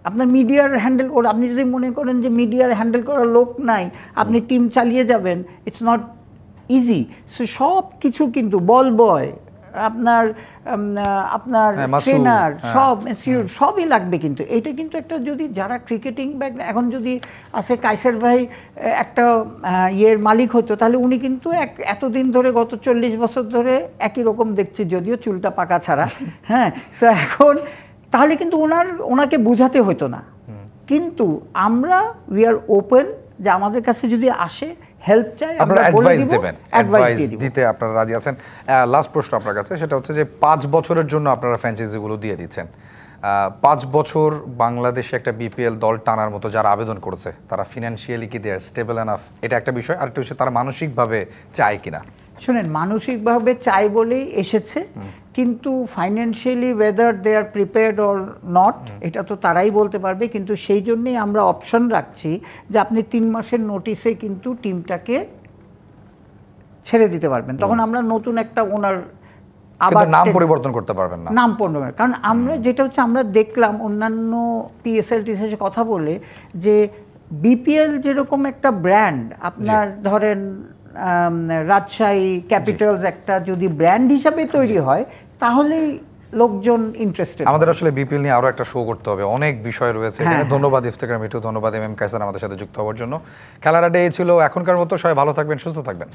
S2: আপনার মিডিয়ার হ্যান্ডেল করে, আপনি যদি মনে করেন যে মিডিয়ার হ্যান্ডেল করার লোক নাই, আপনি টিম চালিয়ে যাবেন, ইটস নট ইজি। সো সব কিছু কিন্তু বল বয়, আপনার ট্রেনার, সবই লাগবে। কিন্তু এটা কিন্তু একটা, যদি যারা ক্রিকেটিং ব্যাগ, এখন যদি আছে কাইসার ভাই একটা ইয়ের মালিক হতো, তাহলে উনি কিন্তু এতদিন ধরে গত 40 বছর ধরে একই রকম দেখছি, যদিও চুলটা পাকা ছাড়া। হ্যাঁ, সো এখন তাহলে কিন্তু ওনাকে বুঝাতে হতো না। কিন্তু আমরা উই আর ওপেন, যে আমাদের কাছে যদি আসে হেল্প চাই,
S1: আমরা অ্যাডভাইস দেবেন, অ্যাডভাইস দিতে আপনারা রাজি আছেন। লাস্ট প্রশ্ন আপনার কাছে, সেটা হচ্ছে যে 5 বছরের জন্য আপনারা ফ্র্যাঞ্চাইজিগুলো দিয়ে দিচ্ছেন। 5 বছর বাংলাদেশে একটা বিপিএল দল টানার মতো যারা আবেদন করেছে, তারা ফিনান্সিয়ালি কি দে আর স্টেবল এনাফ? এটা একটা বিষয়। আরেকটা বিষয়, তারা মানসিকভাবে চায় কিনা?
S2: শোনেন, মানসিকভাবে চাই বলেই এসেছে, কিন্তু financially whether they are prepared or not, এটা তো তারাই বলতে পারবে। কিন্তু সেই জন্যই আমরা অপশন রাখছি যে আপনি 3 মাসের নোটিসে কিন্তু টিমটাকে ছেড়ে দিতে পারবেন। তখন আমরা নতুন একটা ওনার
S1: আবার নাম পরিবর্তন করতে পারবেন না,
S2: নাম পরিবর্তন। কারণ আমরা যেটা হচ্ছে, আমরা দেখলাম অন্যান্য পিএসএলটির সাথে কথা বলে, যে বিপিএল যেরকম একটা ব্র্যান্ড, আপনার ধরেন রাজশাহী ক্যাপিটালস একটা যদি ব্র্যান্ড হিসাবে তৈরি হয়, তাহলেই লোকজন ইন্টারেস্টেড।
S1: আমাদের আসলে বিপিএল নিয়ে আরো একটা শো করতে হবে, অনেক বিষয় রয়েছে এখানে। ধন্যবাদ ইফতেখার মিঠু, ধন্যবাদ এমএম কায়সার আমাদের সাথে যুক্ত হওয়ার জন্য। খেলার আড্ডা এই ছিল এখনকার মতো। সবাই ভালো থাকবেন, সুস্থ থাকবেন।